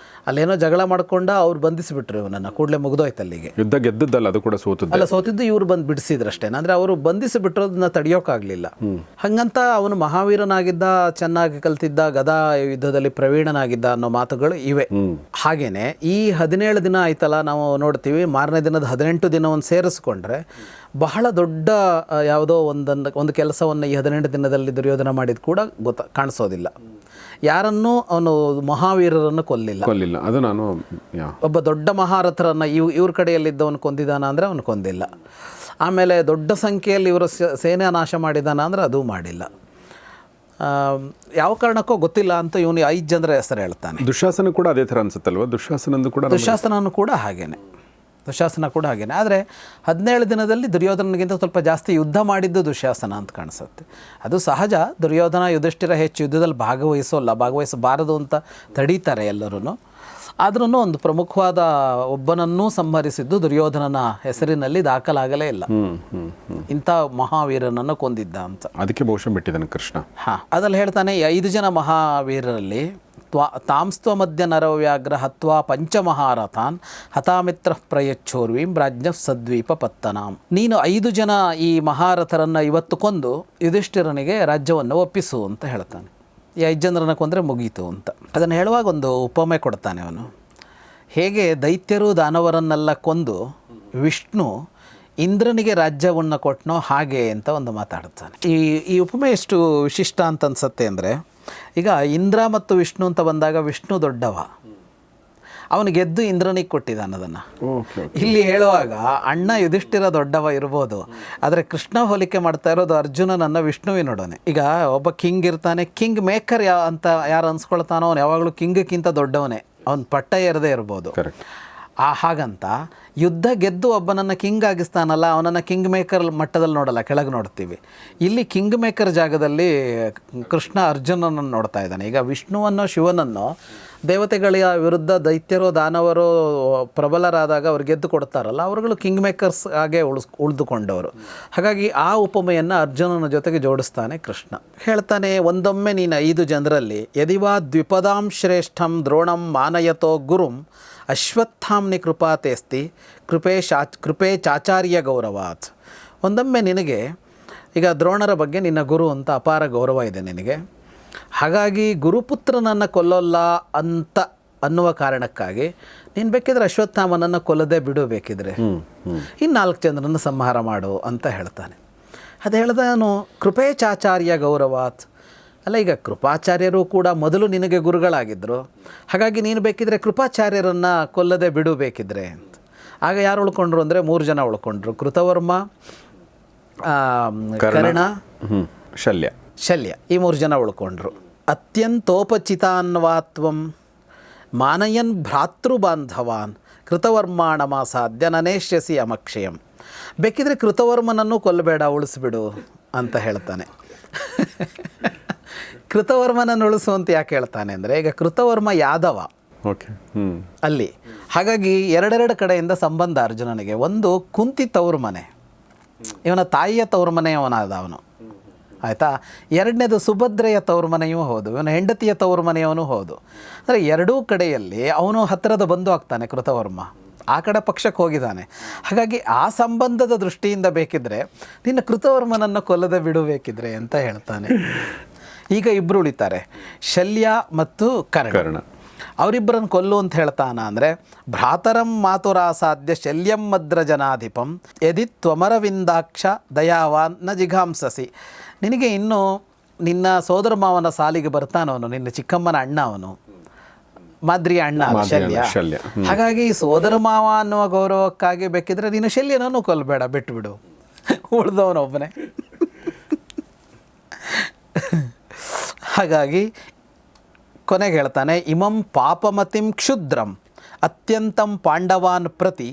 ಅಲ್ಲೇನೋ ಜಗಳ ಮಾಡ್ಕೊಂಡ ಅವ್ರು ಬಂಧಿಸಿಬಿಟ್ರು ಇವನನ್ನು, ಕೂಡಲೇ ಮುಗಿದೋಯ್ತು ಅಲ್ಲಿಗೆ. ಯುದ್ಧ ಗೆದ್ದದ್ದಲ್ಲ, ಅದು ಕೂಡ ಸೋತಿದ್ದು ಇವ್ರು ಬಂದು ಬಿಡಿಸಿದ್ರಷ್ಟೇ. ಅಂದರೆ ಅವರು ಬಂಧಿಸಿಬಿಟ್ಟಿರೋದನ್ನ ತಡೆಯೋಕ್ಕಾಗಲಿಲ್ಲ. ಹಾಗಂತ ಅವನು ಮಹಾವೀರನಾಗಿದ್ದ, ಚೆನ್ನಾಗಿ ಕಲ್ತಿದ್ದ, ಗದಾ ಯುದ್ಧದಲ್ಲಿ ಪ್ರವೀಣನಾಗಿದ್ದ ಅನ್ನೋ ಮಾತುಗಳು ಇವೆ. ಹಾಗೇನೆ ಈ 17 ದಿನ ಆಯ್ತಲ್ಲ, ನಾವು ನೋಡ್ತೀವಿ, ಮಾರನೇ ದಿನದ 18 ದಿನವನ್ನು ಸೇರಿಸ್ಕೊಂಡ್ರೆ ಬಹಳ ದೊಡ್ಡ ಯಾವುದೋ ಒಂದು ಕೆಲಸವನ್ನು ಈ 18 ದಿನದಲ್ಲಿ ದುರ್ಯೋಧನ ಮಾಡಿದ ಕೂಡ ಕಾಣಿಸೋದಿಲ್ಲ. ಯಾರನ್ನೂ ಅವನು ಮಹಾವೀರರನ್ನು ಕೊಲ್ಲಿಲ್ಲ. ಅದು ನಾನು ಒಬ್ಬ ದೊಡ್ಡ ಮಹಾರಥರನ್ನು ಇವ್ರ ಕಡೆಯಲ್ಲಿದ್ದವನು ಕೊಂದಿದ್ದಾನ ಅಂದರೆ ಅವನು ಕೊಂದಿಲ್ಲ. ಆಮೇಲೆ ದೊಡ್ಡ ಸಂಖ್ಯೆಯಲ್ಲಿ ಇವರ ಸೇನೆ ನಾಶ ಮಾಡಿದಾನ ಅಂದರೆ ಅದೂ ಮಾಡಿಲ್ಲ. ಯಾವ ಕಾರಣಕ್ಕೋ ಗೊತ್ತಿಲ್ಲ ಅಂತ ಇವನು 5 ಜನರ ಹೆಸರು ಹೇಳ್ತಾನೆ. ದುಶ್ಯಾಸನ ಕೂಡ ಅದೇ ಥರ ಅನ್ಸುತ್ತಲ್ವ. ದುಶ್ಯಾಸನ ಕೂಡ ಹಾಗೇನೆ. ಆದರೆ 17 ದಿನದಲ್ಲಿ ದುರ್ಯೋಧನನಿಗಿಂತ ಸ್ವಲ್ಪ ಜಾಸ್ತಿ ಯುದ್ಧ ಮಾಡಿದ್ದು ದುಶ್ಯಾಸನ ಅಂತ ಕಾಣಿಸುತ್ತೆ. ಅದು ಸಹಜ. ದುರ್ಯೋಧನ, ಯುಧಿಷ್ಠಿರ ಹೆಚ್ಚು ಯುದ್ಧದಲ್ಲಿ ಭಾಗವಹಿಸಬಾರದು ಅಂತ ತಡೀತಾರೆ ಎಲ್ಲರೂ. ಆದ್ರೂ ಒಂದು ಪ್ರಮುಖವಾದ ಒಬ್ಬನನ್ನೂ ಸಂಹರಿಸಿದ್ದು ದುರ್ಯೋಧನನ ಹೆಸರಿನಲ್ಲಿ ದಾಖಲಾಗಲೇ ಇಲ್ಲ. ಇಂಥ ಮಹಾವೀರನನ್ನು ಕೊಂದಿದ್ದ ಅಂತ. ಅದಕ್ಕೆ ಬಹುಶಃ ಬಿಟ್ಟಿದ್ದಾನೆ ಕೃಷ್ಣ. ಅದ್ರಲ್ಲಿ ಹೇಳ್ತಾನೆ, 5 ಜನ ಮಹಾವೀರರಲ್ಲಿ ತಾಂಸ್ತ್ವ ಮಧ್ಯ ನರವ್ಯಾಘ್ರ ಹತ್ವಾ ಪಂಚಮಹಾರಥಾನ್ ಹತಾಮಿತ್ರ ಪ್ರಯಚ್ಛೋರ್ವೀಂ ರಾಜ್ಞ ಸದ್ವೀಪ ಪತ್ತನಾಂ. ನೀನು 5 ಜನ ಈ ಮಹಾರಥರನ್ನು ಇವತ್ತು ಕೊಂದು ಯುಧಿಷ್ಠಿರನಿಗೆ ರಾಜ್ಯವನ್ನು ಒಪ್ಪಿಸು ಅಂತ ಹೇಳ್ತಾನೆ. ಈ 5 ಜನರನ್ನು ಕೊಂದರೆ ಮುಗೀತು ಅಂತ. ಅದನ್ನು ಹೇಳುವಾಗ ಒಂದು ಉಪಮೆ ಕೊಡ್ತಾನೆ ಅವನು. ಹೇಗೆ ದೈತ್ಯರು ದಾನವರನ್ನೆಲ್ಲ ಕೊಂದು ವಿಷ್ಣು ಇಂದ್ರನಿಗೆ ರಾಜ್ಯವನ್ನು ಕೊಟ್ಟನೋ ಹಾಗೆ ಅಂತ ಒಂದು ಮಾತಾಡ್ತಾನೆ. ಈ ಉಪಮೆ ಎಷ್ಟು ವಿಶಿಷ್ಟ ಅಂತ ಅನ್ಸುತ್ತೆ ಅಂದರೆ, ಈಗ ಇಂದ್ರ ಮತ್ತು ವಿಷ್ಣು ಅಂತ ಬಂದಾಗ ವಿಷ್ಣು ದೊಡ್ಡವ, ಅವನು ಗೆದ್ದು ಇಂದ್ರನಿಗೆ ಕೊಟ್ಟಿದ್ದಾನೆ ಅದನ್ನು. ಇಲ್ಲಿ ಹೇಳುವಾಗ ಅಣ್ಣ ಯುಧಿಷ್ಠಿರ ದೊಡ್ಡವ ಇರ್ಬೋದು, ಆದರೆ ಕೃಷ್ಣ ಹೋಲಿಕೆ ಮಾಡ್ತಾ ಇರೋದು ಅರ್ಜುನನನ್ನು ವಿಷ್ಣುವಿನೊಡನೆ. ಈಗ ಒಬ್ಬ ಕಿಂಗ್ ಇರ್ತಾನೆ, ಕಿಂಗ್ ಮೇಕರ್ ಅಂತ ಯಾರು ಅನ್ಸ್ಕೊಳ್ತಾನೋ ಅವನು ಯಾವಾಗಲೂ ಕಿಂಗ್ಗಿಂತ ದೊಡ್ಡವನೇ, ಅವನು ಪಟ್ಟ ಏರದೇ ಇರ್ಬೋದು. ಹಾಗಂತ ಯುದ್ಧ ಗೆದ್ದು ಒಬ್ಬನನ್ನು ಕಿಂಗ್ ಆಗಿಸ್ತಾನಲ್ಲ, ಅವನನ್ನು ಕಿಂಗ್ ಮೇಕರ್ ಮಟ್ಟದಲ್ಲಿ ನೋಡಲ್ಲ, ಕೆಳಗೆ ನೋಡ್ತೀವಿ. ಇಲ್ಲಿ ಕಿಂಗ್ ಮೇಕರ್ ಜಾಗದಲ್ಲಿ ಕೃಷ್ಣ ಅರ್ಜುನನನ್ನು ನೋಡ್ತಾ ಇದ್ದಾನೆ. ಈಗ ವಿಷ್ಣುವನ್ನು, ಶಿವನನ್ನು ದೇವತೆಗಳ ವಿರುದ್ಧ ದೈತ್ಯರು ದಾನವರು ಪ್ರಬಲರಾದಾಗ ಅವ್ರು ಗೆದ್ದು ಕೊಡ್ತಾರಲ್ಲ, ಅವರುಗಳು ಕಿಂಗ್ ಮೇಕರ್ಸ್ ಹಾಗೆ ಉಳಿದುಕೊಂಡವರು. ಹಾಗಾಗಿ ಆ ಉಪಮೆಯನ್ನು ಅರ್ಜುನನ ಜೊತೆಗೆ ಜೋಡಿಸ್ತಾನೆ ಕೃಷ್ಣ. ಹೇಳ್ತಾನೆ, ಒಂದೊಮ್ಮೆ ನೀನು 5 ಜನರಲ್ಲಿ ಯದಿವಾ ದ್ವಿಪದಾಂ ಶ್ರೇಷ್ಠಂ ದ್ರೋಣಂ ಮಾನಯತೋ ಗುರುಂ ಅಶ್ವತ್ಥಾಮ್ನಿ ಕೃಪಾತೇಸ್ತಿ ಕೃಪೇ ಚಾಚಾರ್ಯ ಗೌರವಾತ್. ಒಂದೊಮ್ಮೆ ನಿನಗೆ ಈಗ ದ್ರೋಣರ ಬಗ್ಗೆ ನಿನ್ನ ಗುರು ಅಂತ ಅಪಾರ ಗೌರವ ಇದೆ ನಿನಗೆ, ಹಾಗಾಗಿ ಗುರುಪುತ್ರನನ್ನು ಕೊಲ್ಲೋಲ್ಲ ಅಂತ ಅನ್ನುವ ಕಾರಣಕ್ಕಾಗಿ ನೀನು ಬೇಕಿದ್ರೆ ಅಶ್ವತ್ಥಾಮನನ್ನು ಕೊಲ್ಲದೆ ಬಿಡು, ಬೇಕಿದ್ರೆ ಇನ್ನು 4 ಜನರನ್ನು ಸಂಹಾರ ಮಾಡು ಅಂತ ಹೇಳ್ತಾನೆ. ಅದು ಹೇಳ್ದನು ಕೃಪೇ ಚಾಚಾರ್ಯ ಗೌರವಾತ್. ಅಲ್ಲ, ಈಗ ಕೃಪಾಚಾರ್ಯರು ಕೂಡ ಮೊದಲು ನಿನಗೆ ಗುರುಗಳಾಗಿದ್ದರು, ಹಾಗಾಗಿ ನೀನು ಬೇಕಿದ್ರೆ ಕೃಪಾಚಾರ್ಯರನ್ನು ಕೊಲ್ಲದೆ ಬಿಡು ಬೇಕಿದ್ರೆ ಅಂತ. ಆಗ ಯಾರು ಉಳ್ಕೊಂಡ್ರು ಅಂದರೆ 3 ಜನ ಉಳ್ಕೊಂಡ್ರು, ಕೃತವರ್ಮ, ಕರ್ಣ, ಶಲ್ಯ. ಈ 3 ಜನ ಉಳ್ಕೊಂಡ್ರು. ಅತ್ಯಂತೋಪಚಿತಾನ್ವಾತ್ವಂ ಮಾನಯನ್ ಭ್ರಾತೃಬಾಂಧವಾನ್ ಕೃತವರ್ಮಾಣಮಾಸಾದ್ಯ ನನೇಷ್ಯಸಿ ಅಮಕ್ಷಯಂ. ಬೇಕಿದ್ರೆ ಕೃತವರ್ಮನನ್ನು ಕೊಲ್ಲಬೇಡ, ಉಳಿಸ್ಬಿಡು ಅಂತ ಹೇಳ್ತಾನೆ. ಕೃತವರ್ಮನನ್ನು ಉಳಿಸು ಅಂತ ಯಾಕೆ ಹೇಳ್ತಾನೆ ಅಂದರೆ, ಈಗ ಕೃತವರ್ಮ ಯಾದವ ಅಲ್ಲಿ, ಹಾಗಾಗಿ 2 ಕಡೆಯಿಂದ ಸಂಬಂಧ ಅರ್ಜುನನಿಗೆ. ಒಂದು ಕುಂತಿ ತವ್ರ ಮನೆ, ಇವನ ತಾಯಿಯ ತವ್ರ ಮನೆಯವನಾದ ಅವನು, ಆಯಿತಾ. 2ನೇದು ಸುಭದ್ರೆಯ ತವ್ರ ಮನೆಯೂ ಹೌದು, ಇವನ ಹೆಂಡತಿಯ ತವ್ರ ಮನೆಯವನು ಹೌದು. ಅಂದರೆ 2 ಕಡೆಯಲ್ಲಿ ಅವನು ಹತ್ತಿರದ ಬಂಧು ಆಗ್ತಾನೆ ಕೃತವರ್ಮ, ಆ ಕಡೆ ಪಕ್ಷಕ್ಕೆ ಹೋಗಿದ್ದಾನೆ. ಹಾಗಾಗಿ ಆ ಸಂಬಂಧದ ದೃಷ್ಟಿಯಿಂದ ಬೇಕಿದ್ರೆ ನಿನ್ನ ಕೃತವರ್ಮನನ್ನು ಕೊಲ್ಲದೆ ಬಿಡಬೇಕಿದ್ರೆ ಅಂತ ಹೇಳ್ತಾನೆ. ಈಗ ಇಬ್ಬರು ಉಳಿತಾರೆ, ಶಲ್ಯ ಮತ್ತು ಕರ್ಣ. ಅವರಿಬ್ಬರನ್ನು ಕೊಲ್ಲು ಅಂತ ಹೇಳ್ತಾನ ಅಂದರೆ, ಭ್ರಾತರಂ ಮಾತುರಾಸಾಧ್ಯ ಶಲ್ಯಂ ಮದ್ರ ಜನಾಧಿಪಂ ಯದಿ ತ್ವಮರವಿಂದಾಕ್ಷ ದಯಾವಾನ್ ನ ಜಿಘಾಂಸಸಿ. ನಿನಗೆ ಇನ್ನೂ ನಿನ್ನ ಸೋದರ ಮಾವನ ಸಾಲಿಗೆ ಬರ್ತಾನವನು, ನಿನ್ನ ಚಿಕ್ಕಮ್ಮನ ಅಣ್ಣ ಅವನು, ಮಾದ್ರಿಯ ಅಣ್ಣ ಶಲ್ಯ. ಹಾಗಾಗಿ ಸೋದರ ಮಾವ ಅನ್ನುವ ಗೌರವಕ್ಕಾಗಿ ಬೇಕಿದ್ರೆ ನೀನು ಶಲ್ಯನನ್ನು ಕೊಲ್ಲಬೇಡ, ಬಿಟ್ಟುಬಿಡು, ಉಳಿದವನೊಬ್ಬನೇ. ಹಾಗಾಗಿ ಕೊನೆಗೆ ಹೇಳ್ತಾನೆ, ಇಮಂ ಪಾಪಮತಿಂ ಕ್ಷುದ್ರಂ ಅತ್ಯಂತಂ ಪಾಂಡವಾನ್ ಪ್ರತಿ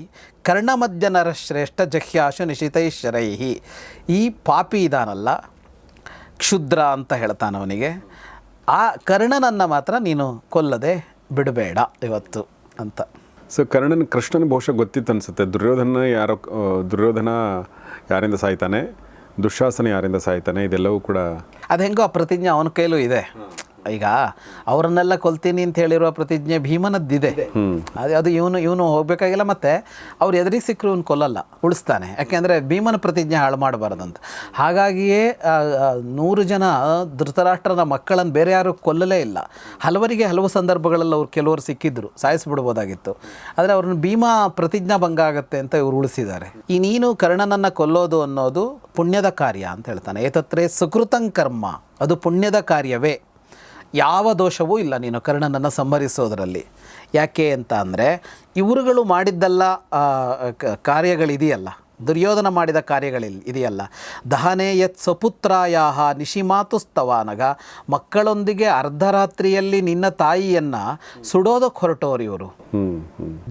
ಕರ್ಣಮಧ್ಯ ನರಶ್ರೇಷ್ಠ ಜಹ್ಯಾಶು ನಿಶಿತೈಶ್ವರೈಹಿ. ಈ ಪಾಪಿ ಇದಾನಲ್ಲ, ಕ್ಷುದ್ರ ಅಂತ ಹೇಳ್ತಾನೆ ಅವನಿಗೆ, ಆ ಕರ್ಣನನ್ನು ಮಾತ್ರ ನೀನು ಕೊಲ್ಲದೆ ಬಿಡಬೇಡ ಇವತ್ತು ಅಂತ. ಸೊ ಕೃಷ್ಣನ ಬಹುಶಃ ಗೊತ್ತಿತ್ತು ಅನಿಸುತ್ತೆ, ದುರ್ಯೋಧನ ಯಾರಿಂದ ಸಾಯ್ತಾನೆ, ದುಶ್ಯಾಸನ ಯಾರಿಂದ ಸಾಯ್ತಾನೆ, ಇದೆಲ್ಲವೂ ಕೂಡ ಅದು ಹೆಂಗೋ ಆ ಪ್ರತಿಜ್ಞೆ ಅವನ ಕೈಲೂ ಇದೆ. ಈಗ ಅವರನ್ನೆಲ್ಲ ಕೊಲ್ತೀನಿ ಅಂತ ಹೇಳಿರುವ ಪ್ರತಿಜ್ಞೆ ಭೀಮನದ್ದಿದೆ, ಅದು ಇವನು ಹೋಗಬೇಕಾಗಿಲ್ಲ. ಮತ್ತು ಅವ್ರು ಎದುರಿಗೆ ಸಿಕ್ಕರು ಇವನು ಕೊಲ್ಲಲ್ಲ, ಉಳಿಸ್ತಾನೆ. ಯಾಕೆಂದರೆ ಭೀಮನ ಪ್ರತಿಜ್ಞೆ ಹಾಳು ಮಾಡಬಾರ್ದಂತ. ಹಾಗಾಗಿಯೇ 100 ಜನ ಧೃತರಾಷ್ಟ್ರನ ಮಕ್ಕಳನ್ನು ಬೇರೆ ಯಾರು ಕೊಲ್ಲಲೇ ಇಲ್ಲ. ಹಲವರಿಗೆ ಹಲವು ಸಂದರ್ಭಗಳಲ್ಲಿ ಕೆಲವರು ಸಿಕ್ಕಿದ್ರು, ಸಾಯಿಸ್ಬಿಡ್ಬೋದಾಗಿತ್ತು. ಆದರೆ ಅವ್ರನ್ನ ಭೀಮ ಪ್ರತಿಜ್ಞಾ ಭಂಗ ಆಗುತ್ತೆ ಅಂತ ಇವರು ಉಳಿಸಿದ್ದಾರೆ. ಈ ನೀನು ಕರ್ಣನನ್ನು ಕೊಲ್ಲೋದು ಅನ್ನೋದು ಪುಣ್ಯದ ಕಾರ್ಯ ಅಂತ ಹೇಳ್ತಾನೆ. ಏತತ್ರೇ ಸುಕೃತಂ ಕರ್ಮ, ಅದು ಪುಣ್ಯದ ಕಾರ್ಯವೇ, ಯಾವ ದೋಷವೂ ಇಲ್ಲ ನೀನು ಕರ್ಣನನ್ನು ಸಂಹರಿಸೋದರಲ್ಲಿ. ಯಾಕೆ ಅಂತ ಅಂದರೆ, ಇವರುಗಳು ಮಾಡಿದ್ದೆಲ್ಲ ಕಾರ್ಯಗಳಿದೆಯಲ್ಲ, ದುರ್ಯೋಧನ ಮಾಡಿದ ಇದೆಯಲ್ಲ, ದಹನೆ ಯತ್ ಸ್ವಪುತ್ರಾಯಾಹ ನಿಶಿಮಾತುಸ್ತವಾನಗ, ಮಕ್ಕಳೊಂದಿಗೆ ಅರ್ಧರಾತ್ರಿಯಲ್ಲಿ ನಿನ್ನ ತಾಯಿಯನ್ನು ಸುಡೋದಕ್ಕೆ ಹೊರಟೋರು ಇವರು.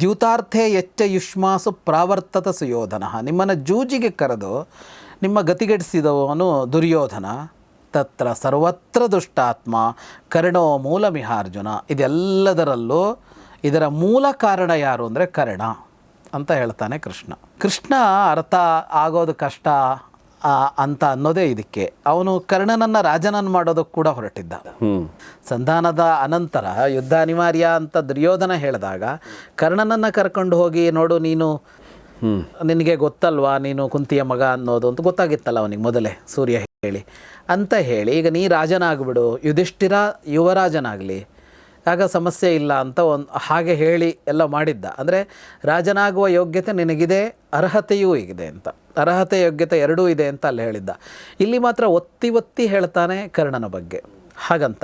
ದ್ಯೂತಾರ್ಥೇ ಯಚ್ಚ ಯುಷ್ಮಾಸು ಪ್ರಾವರ್ತತ ಸುಯೋಧನ, ನಿಮ್ಮನ್ನು ಜೂಜಿಗೆ ಕರೆದು ನಿಮ್ಮ ಗತಿಗೆಡಿಸಿದವನು ದುರ್ಯೋಧನ. ತತ್ರ ಸರ್ವತ್ರ ದುಷ್ಟಾತ್ಮ ಕರ್ಣೋ ಮೂಲಮಿಹಾರ್ಜುನ. ಇದೆಲ್ಲದರಲ್ಲೂ ಇದರ ಮೂಲ ಕಾರಣ ಯಾರು ಅಂದರೆ ಕರ್ಣ ಅಂತ ಹೇಳ್ತಾನೆ ಕೃಷ್ಣ. ಅರ್ಥ ಆಗೋದು ಕಷ್ಟ ಅಂತ ಅನ್ನೋದೇ ಇದಕ್ಕೆ. ಅವನು ಕರ್ಣನನ್ನು ರಾಜನನ್ನು ಮಾಡೋದಕ್ಕೆ ಕೂಡ ಹೊರಟಿದ್ದ. ಸಂಧಾನದ ಅನಂತರ ಯುದ್ಧ ಅನಿವಾರ್ಯ ಅಂತ ದುರ್ಯೋಧನ ಹೇಳಿದಾಗ ಕರ್ಣನನ್ನು ಕರ್ಕೊಂಡು ಹೋಗಿ, ನೋಡು ನೀನು, ನಿನಗೆ ಗೊತ್ತಲ್ವಾ ನೀನು ಕುಂತಿಯ ಮಗ ಅನ್ನೋದು ಅಂತ ಗೊತ್ತಾಗಿತ್ತಲ್ಲ ಅವನಿಗೆ ಮೊದಲೇ ಸೂರ್ಯ ಹೇಳಿ ಅಂತ ಹೇಳಿ, ಈಗ ನೀ ರಾಜನಾಗ್ಬಿಡು, ಯುಧಿಷ್ಠಿರ ಯುವರಾಜನಾಗಲಿ, ಆಗ ಸಮಸ್ಯೆ ಇಲ್ಲ ಅಂತ ಹಾಗೆ ಹೇಳಿ ಎಲ್ಲ ಮಾಡಿದ್ದ. ಅಂದರೆ ರಾಜನಾಗುವ ಯೋಗ್ಯತೆ ನಿನಗಿದೆ, ಅರ್ಹತೆಯೂ ಇದೆ ಅಂತ, ಅರ್ಹತೆ ಯೋಗ್ಯತೆ ಎರಡೂ ಇದೆ ಅಂತ ಅಲ್ಲಿ ಹೇಳಿದ್ದ. ಇಲ್ಲಿ ಮಾತ್ರ ಒತ್ತಿ ಹೇಳ್ತಾನೆ ಕರ್ಣನ ಬಗ್ಗೆ. ಹಾಗಂತ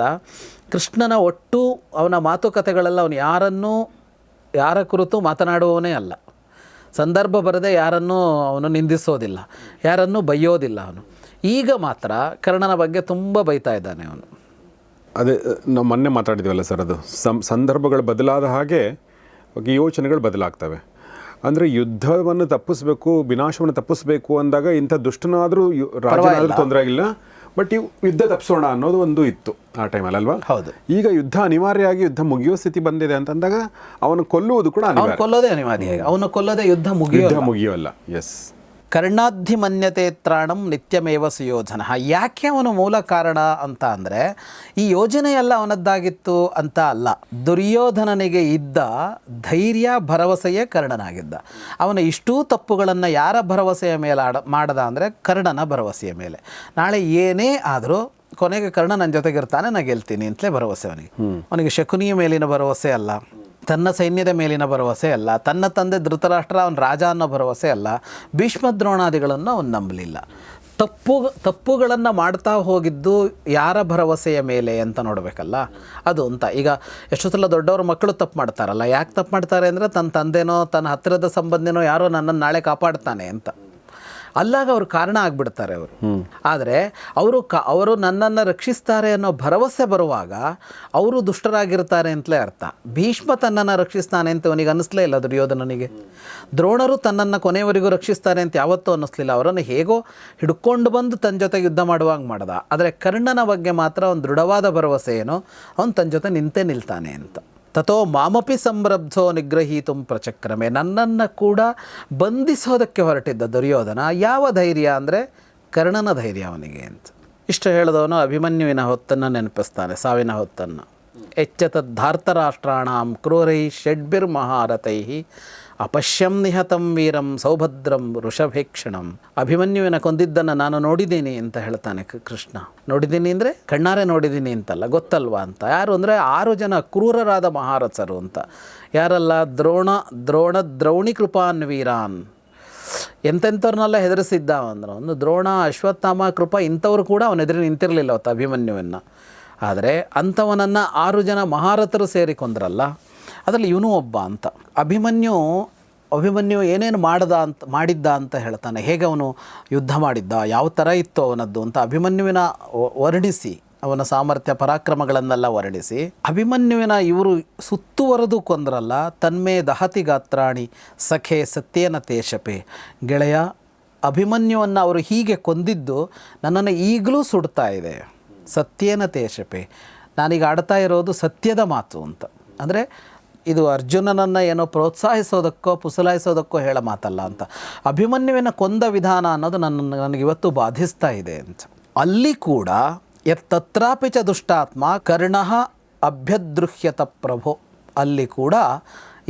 ಕೃಷ್ಣನ ಒಟ್ಟು ಅವನ ಮಾತುಕತೆಗಳೆಲ್ಲ ಅವನು ಯಾರ ಕುರಿತು ಮಾತನಾಡುವವನೇ ಅಲ್ಲ. ಸಂದರ್ಭ ಬರದೆ ಯಾರನ್ನೂ ಅವನು ನಿಂದಿಸೋದಿಲ್ಲ, ಯಾರನ್ನೂ ಬೈಯೋದಿಲ್ಲ ಅವನು. ಈಗ ಮಾತ್ರ ಕರ್ಣನ ಬಗ್ಗೆ ತುಂಬ ಬೈತಾ ಇದ್ದಾನೆ ಅವನು. ಅದೇ ನಾವು ಮೊನ್ನೆ ಮಾತಾಡಿದ್ವಲ್ಲ ಸರ್, ಅದು ಸಂದರ್ಭಗಳು ಬದಲಾದ ಹಾಗೆ ಯೋಚನೆಗಳು ಬದಲಾಗ್ತವೆ. ಅಂದರೆ ಯುದ್ಧವನ್ನು ತಪ್ಪಿಸ್ಬೇಕು, ವಿನಾಶವನ್ನು ತಪ್ಪಿಸ್ಬೇಕು ಅಂದಾಗ ಇಂಥ ದುಷ್ಟನಾದರೂ ರಾಜನಾದರೂ ತೊಂದರೆ ಆಗಿಲ್ಲ, ಬಟ್ ಯುದ್ಧ ತಪ್ಪಿಸೋಣ ಅನ್ನೋದು ಒಂದು ಇತ್ತು ಆ ಟೈಮಲ್ಲಿ ಅಲ್ವಾ? ಹೌದು. ಈಗ ಯುದ್ಧ ಅನಿವಾರ್ಯವಾಗಿ ಯುದ್ಧ ಮುಗಿಯೋ ಸ್ಥಿತಿ ಬಂದಿದೆ ಅಂತಂದಾಗ ಅವನು ಕೊಲ್ಲುವುದು ಕೂಡ ಕೊಲ್ಲೋದೇ ಅನಿವಾರ್ಯ. ಅವನು ಕೊಲ್ಲದೆ ಯುದ್ಧ ಮುಗಿಯೋಲ್ಲ. ಎಸ್. ಕರ್ಣಾಧಿಮನ್ಯತೆ ತ್ರಾಣಂ ನಿತ್ಯಮೇವ ಸುಯೋಧನ. ಯಾಕೆ ಅವನು ಮೂಲ ಕಾರಣ ಅಂತ ಅಂದರೆ ಈ ಯೋಜನೆಯೆಲ್ಲ ಅವನದ್ದಾಗಿತ್ತು ಅಂತ ಅಲ್ಲ. ದುರ್ಯೋಧನನಿಗೆ ಇದ್ದ ಧೈರ್ಯ ಭರವಸೆಯೇ ಕರ್ಣನಾಗಿದ್ದ. ಅವನ ಇಷ್ಟೂ ತಪ್ಪುಗಳನ್ನು ಯಾರ ಭರವಸೆಯ ಮೇಲೆ ಮಾಡದ ಅಂದರೆ ಕರ್ಣನ ಭರವಸೆಯ ಮೇಲೆ. ನಾಳೆ ಏನೇ ಆದರೂ ಕೊನೆಗೆ ಕರ್ಣ ನನ್ನ ಜೊತೆಗಿರ್ತಾನೆ, ನಾನು ಗೆಲ್ತೀನಿ ಅಂತಲೇ ಭರವಸೆ ಅವನಿಗೆ. ಅವನಿಗೆ ಶಕುನಿಯ ಮೇಲಿನ ಭರವಸೆ ಅಲ್ಲ, ತನ್ನ ಸೈನ್ಯದ ಮೇಲಿನ ಭರವಸೆ ಅಲ್ಲ, ತನ್ನ ತಂದೆ ಧೃತರಾಷ್ಟ್ರ ಅವನ ರಾಜ ಅನ್ನೋ ಭರವಸೆ ಅಲ್ಲ, ಭೀಷ್ಮ ದ್ರೋಣಾದಿಗಳನ್ನು ಅವನು ನಂಬಲಿಲ್ಲ. ತಪ್ಪುಗಳನ್ನು ಮಾಡ್ತಾ ಹೋಗಿದ್ದು ಯಾರ ಭರವಸೆಯ ಮೇಲೆ ಅಂತ ನೋಡಬೇಕಲ್ಲ ಅದು ಅಂತ. ಈಗ ಎಷ್ಟು ಸಲ ದೊಡ್ಡವ್ರ ಮಕ್ಕಳು ತಪ್ಪು ಮಾಡ್ತಾರಲ್ಲ, ಯಾಕೆ ತಪ್ಪು ಮಾಡ್ತಾರೆ ಅಂದರೆ ತನ್ನ ತಂದೆನೋ ತನ್ನ ಹತ್ತಿರದ ಸಂಬಂಧಿನೋ ಯಾರೋ ನನ್ನನ್ನು ನಾಳೆ ಕಾಪಾಡ್ತಾನೆ ಅಂತ. ಅಲ್ಲಾಗ ಅವ್ರು ಕಾರಣ ಆಗಿಬಿಡ್ತಾರೆ ಅವರು. ಆದರೆ ಅವರು ನನ್ನನ್ನು ರಕ್ಷಿಸ್ತಾರೆ ಅನ್ನೋ ಭರವಸೆ ಬರುವಾಗ ಅವರು ದುಷ್ಟರಾಗಿರ್ತಾರೆ ಅಂತಲೇ ಅರ್ಥ. ಭೀಷ್ಮ ತನ್ನನ್ನು ರಕ್ಷಿಸ್ತಾನೆ ಅಂತ ಅವನಿಗೆ ಅನ್ನಿಸ್ಲೇ ಇಲ್ಲ ದುರ್ಯೋಧನನಿಗೆ. ದ್ರೋಣರು ತನ್ನನ್ನು ಕೊನೆಯವರೆಗೂ ರಕ್ಷಿಸ್ತಾರೆ ಅಂತ ಯಾವತ್ತೂ ಅನ್ನಿಸ್ಲಿಲ್ಲ. ಅವರನ್ನು ಹೇಗೋ ಹಿಡ್ಕೊಂಡು ಬಂದು ತನ್ನ ಜೊತೆಗೆ ಯುದ್ಧ ಮಾಡುವಾಗ ಮಾಡ್ದ. ಆದರೆ ಕರ್ಣನ ಬಗ್ಗೆ ಮಾತ್ರ ಒಂದು ದೃಢವಾದ ಭರವಸೆ ಏನೋ, ಅವನು ತನ್ನ ಜೊತೆ ನಿಂತೇ ನಿಲ್ತಾನೆ ಅಂತ. ತಥೋ ಮಾಮಪಿ ಸಂರಬ್ಧೋ ನಿಗ್ರಹೀತು ಪ್ರಚಕ್ರಮೆ. ನನ್ನನ್ನು ಕೂಡ ಬಂಧಿಸೋದಕ್ಕೆ ಹೊರಟಿದ್ದ ದುರ್ಯೋಧನ. ಯಾವ ಧೈರ್ಯ ಅಂದರೆ ಕರ್ಣನ ಧೈರ್ಯ ಅವನಿಗೆ ಅಂತ. ಇಷ್ಟು ಹೇಳಿದವನು ಅಭಿಮನ್ಯುವಿನ ಹೊತ್ತನ್ನು ನೆನಪಿಸ್ತಾನೆ, ಸಾವಿನ ಹೊತ್ತನ್ನು. ಎಚ್ಚತದ್ಧಾರ್ತರಾಷ್ಟ್ರಾಣಾಂ ಕ್ರೂರೈ ಷಡ್ಭಿರ್ಮಹಾರಥೈ ಅಪಶ್ಯಂ ನಿಹತಂ ವೀರಂ ಸೌಭದ್ರಂ ವೃಷಭೇಕ್ಷಣಂ. ಅಭಿಮನ್ಯುವಿನ ಕೊಂದಿದ್ದನ್ನು ನಾನು ನೋಡಿದ್ದೀನಿ ಅಂತ ಹೇಳ್ತಾನೆ ಕೃಷ್ಣ. ನೋಡಿದ್ದೀನಿ ಅಂದರೆ ಕಣ್ಣಾರೆ ನೋಡಿದ್ದೀನಿ ಅಂತಲ್ಲ, ಗೊತ್ತಲ್ವಾ ಅಂತ. ಯಾರು ಅಂದರೆ 6 ಜನ ಕ್ರೂರರಾದ ಮಹಾರಥರು ಅಂತ. ಯಾರಲ್ಲ? ದ್ರೋಣಿ ಕೃಪಾನ್ ವೀರಾನ್. ಎಂತೆಂಥವ್ರನ್ನೆಲ್ಲ ಹೆದರಿಸಿದ್ದ ಅಂದ್ರೆ ಒಂದು ದ್ರೋಣ, ಅಶ್ವತ್ಥಾಮ, ಕೃಪ ಇಂಥವ್ರು ಕೂಡ ಅವನ ಎದುರು ನಿಂತಿರಲಿಲ್ಲ ಅವತ್ತು ಅಭಿಮನ್ಯುವನ್ನು. ಆದರೆ ಅಂಥವನನ್ನು 6 ಜನ ಮಹಾರಥರು ಸೇರಿಕೊಂಡ್ರಲ್ಲ, ಅದರಲ್ಲಿ ಇವನು ಒಬ್ಬ ಅಂತ. ಅಭಿಮನ್ಯು ಏನೇನು ಮಾಡಿದ್ದ ಅಂತ ಹೇಳ್ತಾನೆ. ಹೇಗೆ ಅವನು ಯುದ್ಧ ಮಾಡಿದ್ದ, ಯಾವ ಥರ ಇತ್ತು ಅವನದ್ದು ಅಂತ ಅಭಿಮನ್ಯುವಿನ ವರ್ಣಿಸಿ, ಅವನ ಸಾಮರ್ಥ್ಯ ಪರಾಕ್ರಮಗಳನ್ನೆಲ್ಲ ವರ್ಣಿಸಿ, ಅಭಿಮನ್ಯುವಿನ ಇವರು ಸುತ್ತುವರೆದು ಕೊಂದ್ರಲ್ಲ. ತನ್ಮೇ ದಹತಿ ಗಾತ್ರಾಣಿ ಸಖೆ ಸತ್ಯೇನ ತೇಷಪೆ. ಗೆಳೆಯ, ಅಭಿಮನ್ಯುವನ್ನು ಅವರು ಹೀಗೆ ಕೊಂದಿದ್ದು ನನ್ನನ್ನು ಈಗಲೂ ಸುಡ್ತಾ ಇದೆ. ಸತ್ಯೇನ ತೇಷಪೆ. ನಾನೀಗ ಆಡ್ತಾ ಇರೋದು ಸತ್ಯದ ಮಾತು ಅಂತ. ಅಂದರೆ ಇದು ಅರ್ಜುನನನ್ನು ಏನೋ ಪ್ರೋತ್ಸಾಹಿಸೋದಕ್ಕೋ ಪುಸಲಾಯಿಸೋದಕ್ಕೋ ಹೇಳೋ ಮಾತಲ್ಲ ಅಂತ. ಅಭಿಮನ್ಯುವಿನ ಕೊಂದ ವಿಧಾನ ಅನ್ನೋದು ನನಗಿವತ್ತು ಬಾಧಿಸ್ತಾ ಇದೆ ಅಂತ. ಅಲ್ಲಿ ಕೂಡ ತತ್ರಾಪಿ ಚ ದುಷ್ಟಾತ್ಮ ಕರ್ಣಃ ಅಭ್ಯದೃಹ್ಯತ ಪ್ರಭೋ. ಅಲ್ಲಿ ಕೂಡ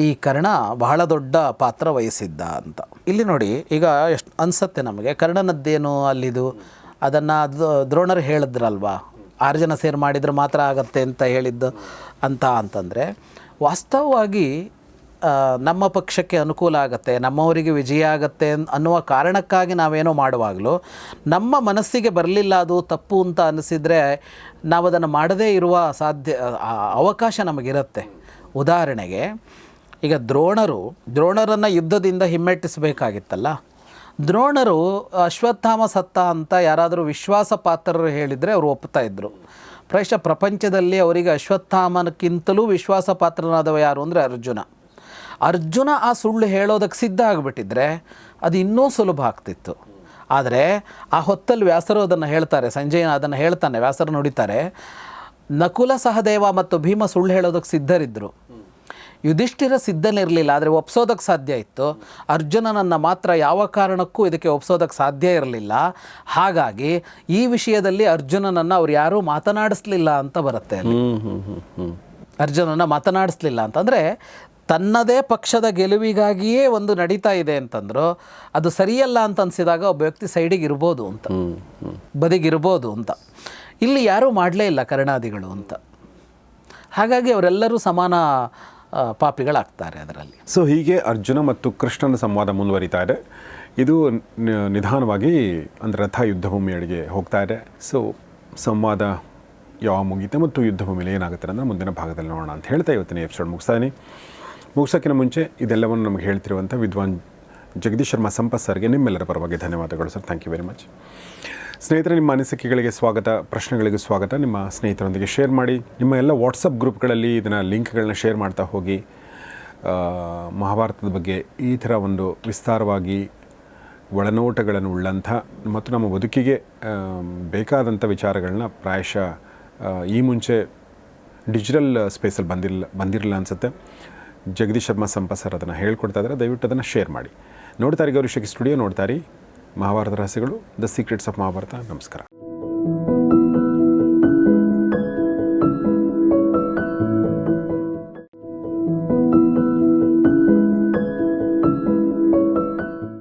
ಈ ಕರ್ಣ ಬಹಳ ದೊಡ್ಡ ಪಾತ್ರ ವಹಿಸಿದ್ದ ಅಂತ. ಇಲ್ಲಿ ನೋಡಿ, ಈಗ ಎಷ್ಟು ಅನಿಸುತ್ತೆ ನಮಗೆ, ಕರ್ಣನದ್ದೇನು ಅಲ್ಲಿದು, ಅದನ್ನು ದ್ರೋಣರು ಹೇಳಿದ್ರಲ್ವಾ, 6 ಜನ ಸೇರಿ ಮಾಡಿದರೆ ಮಾತ್ರ ಆಗತ್ತೆ ಅಂತ ಹೇಳಿದ್ದು ಅಂತಂದರೆ, ವಾಸ್ತವವಾಗಿ ನಮ್ಮ ಪಕ್ಷಕ್ಕೆ ಅನುಕೂಲ ಆಗುತ್ತೆ, ನಮ್ಮವರಿಗೆ ವಿಜಯ ಆಗುತ್ತೆ ಅನ್ನುವ ಕಾರಣಕ್ಕಾಗಿ ನಾವೇನೋ ಮಾಡುವಾಗಲೂ ನಮ್ಮ ಮನಸ್ಸಿಗೆ ಬರಲಿಲ್ಲ ಅದು ತಪ್ಪು ಅಂತ ಅನಿಸಿದರೆ ನಾವು ಅದನ್ನು ಮಾಡದೇ ಇರುವ ಅವಕಾಶ ನಮಗಿರುತ್ತೆ. ಉದಾಹರಣೆಗೆ ಈಗ ದ್ರೋಣರನ್ನು ಯುದ್ಧದಿಂದ ಹಿಮ್ಮೆಟ್ಟಿಸಬೇಕಾಗಿತ್ತಲ್ಲ, ದ್ರೋಣರು ಅಶ್ವತ್ಥಾಮ ಸತ್ತ ಅಂತ ಯಾರಾದರೂ ವಿಶ್ವಾಸ ಪಾತ್ರರು ಹೇಳಿದರೆ ಅವರು ಒಪ್ತಾ ಇದ್ದರು. ಪ್ರಾಯಶಃ ಪ್ರಪಂಚದಲ್ಲಿ ಅವರಿಗೆ ಅಶ್ವತ್ಥಾಮನಕ್ಕಿಂತಲೂ ವಿಶ್ವಾಸ ಪಾತ್ರನಾದವ ಯಾರು ಅಂದರೆ ಅರ್ಜುನ ಆ ಸುಳ್ಳು ಹೇಳೋದಕ್ಕೆ ಸಿದ್ಧ ಆಗಿಬಿಟ್ಟಿದ್ರೆ ಅದು ಇನ್ನೂ ಸುಲಭ ಆಗ್ತಿತ್ತು. ಆದರೆ ಆ ಹೊತ್ತಲ್ಲಿ ವ್ಯಾಸರು ಅದನ್ನು ಹೇಳ್ತಾರೆ, ಸಂಜಯನ ಅದನ್ನು ಹೇಳ್ತಾನೆ, ವ್ಯಾಸರು ನುಡಿತಾರೆ, ನಕುಲ ಸಹದೇವ ಮತ್ತು ಭೀಮ ಸುಳ್ಳು ಹೇಳೋದಕ್ಕೆ ಸಿದ್ಧರಿದ್ದರು, ಯುಧಿಷ್ಠಿರ ಸಿದ್ಧನಿರಲಿಲ್ಲ, ಆದರೆ ಒಪ್ಸೋದಕ್ಕೆ ಸಾಧ್ಯ ಇತ್ತು. ಅರ್ಜುನನನ್ನು ಮಾತ್ರ ಯಾವ ಕಾರಣಕ್ಕೂ ಇದಕ್ಕೆ ಒಪ್ಸೋದಕ್ಕೆ ಸಾಧ್ಯ ಇರಲಿಲ್ಲ. ಹಾಗಾಗಿ ಈ ವಿಷಯದಲ್ಲಿ ಅರ್ಜುನನನ್ನು ಅವ್ರು ಯಾರೂ ಮಾತನಾಡಿಸ್ಲಿಲ್ಲ ಅಂತ ಬರುತ್ತೆ. ಅರ್ಜುನನ ಮಾತನಾಡಿಸ್ಲಿಲ್ಲ ಅಂತಂದರೆ ತನ್ನದೇ ಪಕ್ಷದ ಗೆಲುವಿಗಾಗಿಯೇ ಒಂದು ನಡೀತಾ ಇದೆ ಅಂತಂದ್ರು, ಅದು ಸರಿಯಲ್ಲ ಅಂತ ಅನಿಸಿದಾಗ ಒಬ್ಬ ವ್ಯಕ್ತಿ ಸೈಡಿಗೆ ಇರ್ಬೋದು ಅಂತ, ಬದಿಗಿರ್ಬೋದು ಅಂತ. ಇಲ್ಲಿ ಯಾರೂ ಮಾಡಲೇ ಇಲ್ಲ ಕರ್ಣಾದಿಗಳು ಅಂತ. ಹಾಗಾಗಿ ಅವರೆಲ್ಲರೂ ಸಮಾನ ಪಾಪಿಗಳಾಗ್ತಾರೆ ಅದರಲ್ಲಿ. ಸೊ ಹೀಗೆ ಅರ್ಜುನ ಮತ್ತು ಕೃಷ್ಣನ ಸಂವಾದ ಮುಂದುವರಿತಾ ಇದೆ. ಇದು ನಿಧಾನವಾಗಿ ಅಂದರೆ ರಥ ಯುದ್ಧಭೂಮಿಯಡಿಗೆ ಹೋಗ್ತಾ ಇದೆ. ಸೊ ಸಂವಾದ ಯಾವ ಮುಗೀತೆ ಮತ್ತು ಯುದ್ಧಭೂಮಿಯಲ್ಲಿ ಏನಾಗುತ್ತೆ ಅಂದರೆ ಮುಂದಿನ ಭಾಗದಲ್ಲಿ ನೋಡೋಣ ಅಂತ ಹೇಳ್ತಾ ಇವತ್ತಿನ ಎಪಿಸೋಡ್ ಮುಗಿಸೋಕ್ಕಿಂತ ಮುಂಚೆ ಇದೆಲ್ಲವನ್ನು ನಮಗೆ ಹೇಳ್ತಿರುವಂಥ ವಿದ್ವಾನ್ ಜಗದೀಶ್ ಶರ್ಮಾ ಸಂಪತ್ ಸರ್ಗೆ ನಿಮ್ಮೆಲ್ಲರ ಪರವಾಗಿ ಧನ್ಯವಾದಗಳು ಸರ್. Thank you very much. ಸ್ನೇಹಿತರೆ, ನಿಮ್ಮ ಅನಿಸಿಕೆಗಳಿಗೆ ಸ್ವಾಗತ, ಪ್ರಶ್ನೆಗಳಿಗೆ ಸ್ವಾಗತ. ನಿಮ್ಮ ಸ್ನೇಹಿತರೊಂದಿಗೆ ಶೇರ್ ಮಾಡಿ. ನಿಮ್ಮ ಎಲ್ಲ ವಾಟ್ಸಪ್ ಗ್ರೂಪ್ಗಳಲ್ಲಿ ಇದನ್ನು ಲಿಂಕ್ಗಳನ್ನ ಶೇರ್ ಮಾಡ್ತಾ ಹೋಗಿ. ಮಹಾಭಾರತದ ಬಗ್ಗೆ ಈ ಥರ ಒಂದು ವಿಸ್ತಾರವಾಗಿ ಒಳನೋಟಗಳನ್ನು ಉಳ್ಳಂಥ ಮತ್ತು ನಮ್ಮ ಬದುಕಿಗೆ ಬೇಕಾದಂಥ ವಿಚಾರಗಳನ್ನ ಪ್ರಾಯಶಃ ಈ ಮುಂಚೆ ಡಿಜಿಟಲ್ ಸ್ಪೇಸಲ್ಲಿ ಬಂದಿರಲಿಲ್ಲ ಅನಿಸುತ್ತೆ. ಜಗದೀಶ್ ಶರ್ಮಾ ಸಂಪತ್ ಸರ್ ಅದನ್ನು ಹೇಳ್ಕೊಡ್ತಾ ಇದ್ದಾರೆ. ದಯವಿಟ್ಟು ಅದನ್ನು ಶೇರ್ ಮಾಡಿ. ನೋಡ್ತಾರಿ ಗೌರಿ ಶೆಟ್ಟಿ ಸ್ಟುಡಿಯೋ, ನೋಡ್ತಾರಿ ಮಹಾಭಾರತ ರಹಸ್ಯಗಳು, ದ ಸೀಕ್ರೆಟ್ಸ್ ಆಫ್ ಮಹಾಭಾರತ. ನಮಸ್ಕಾರ.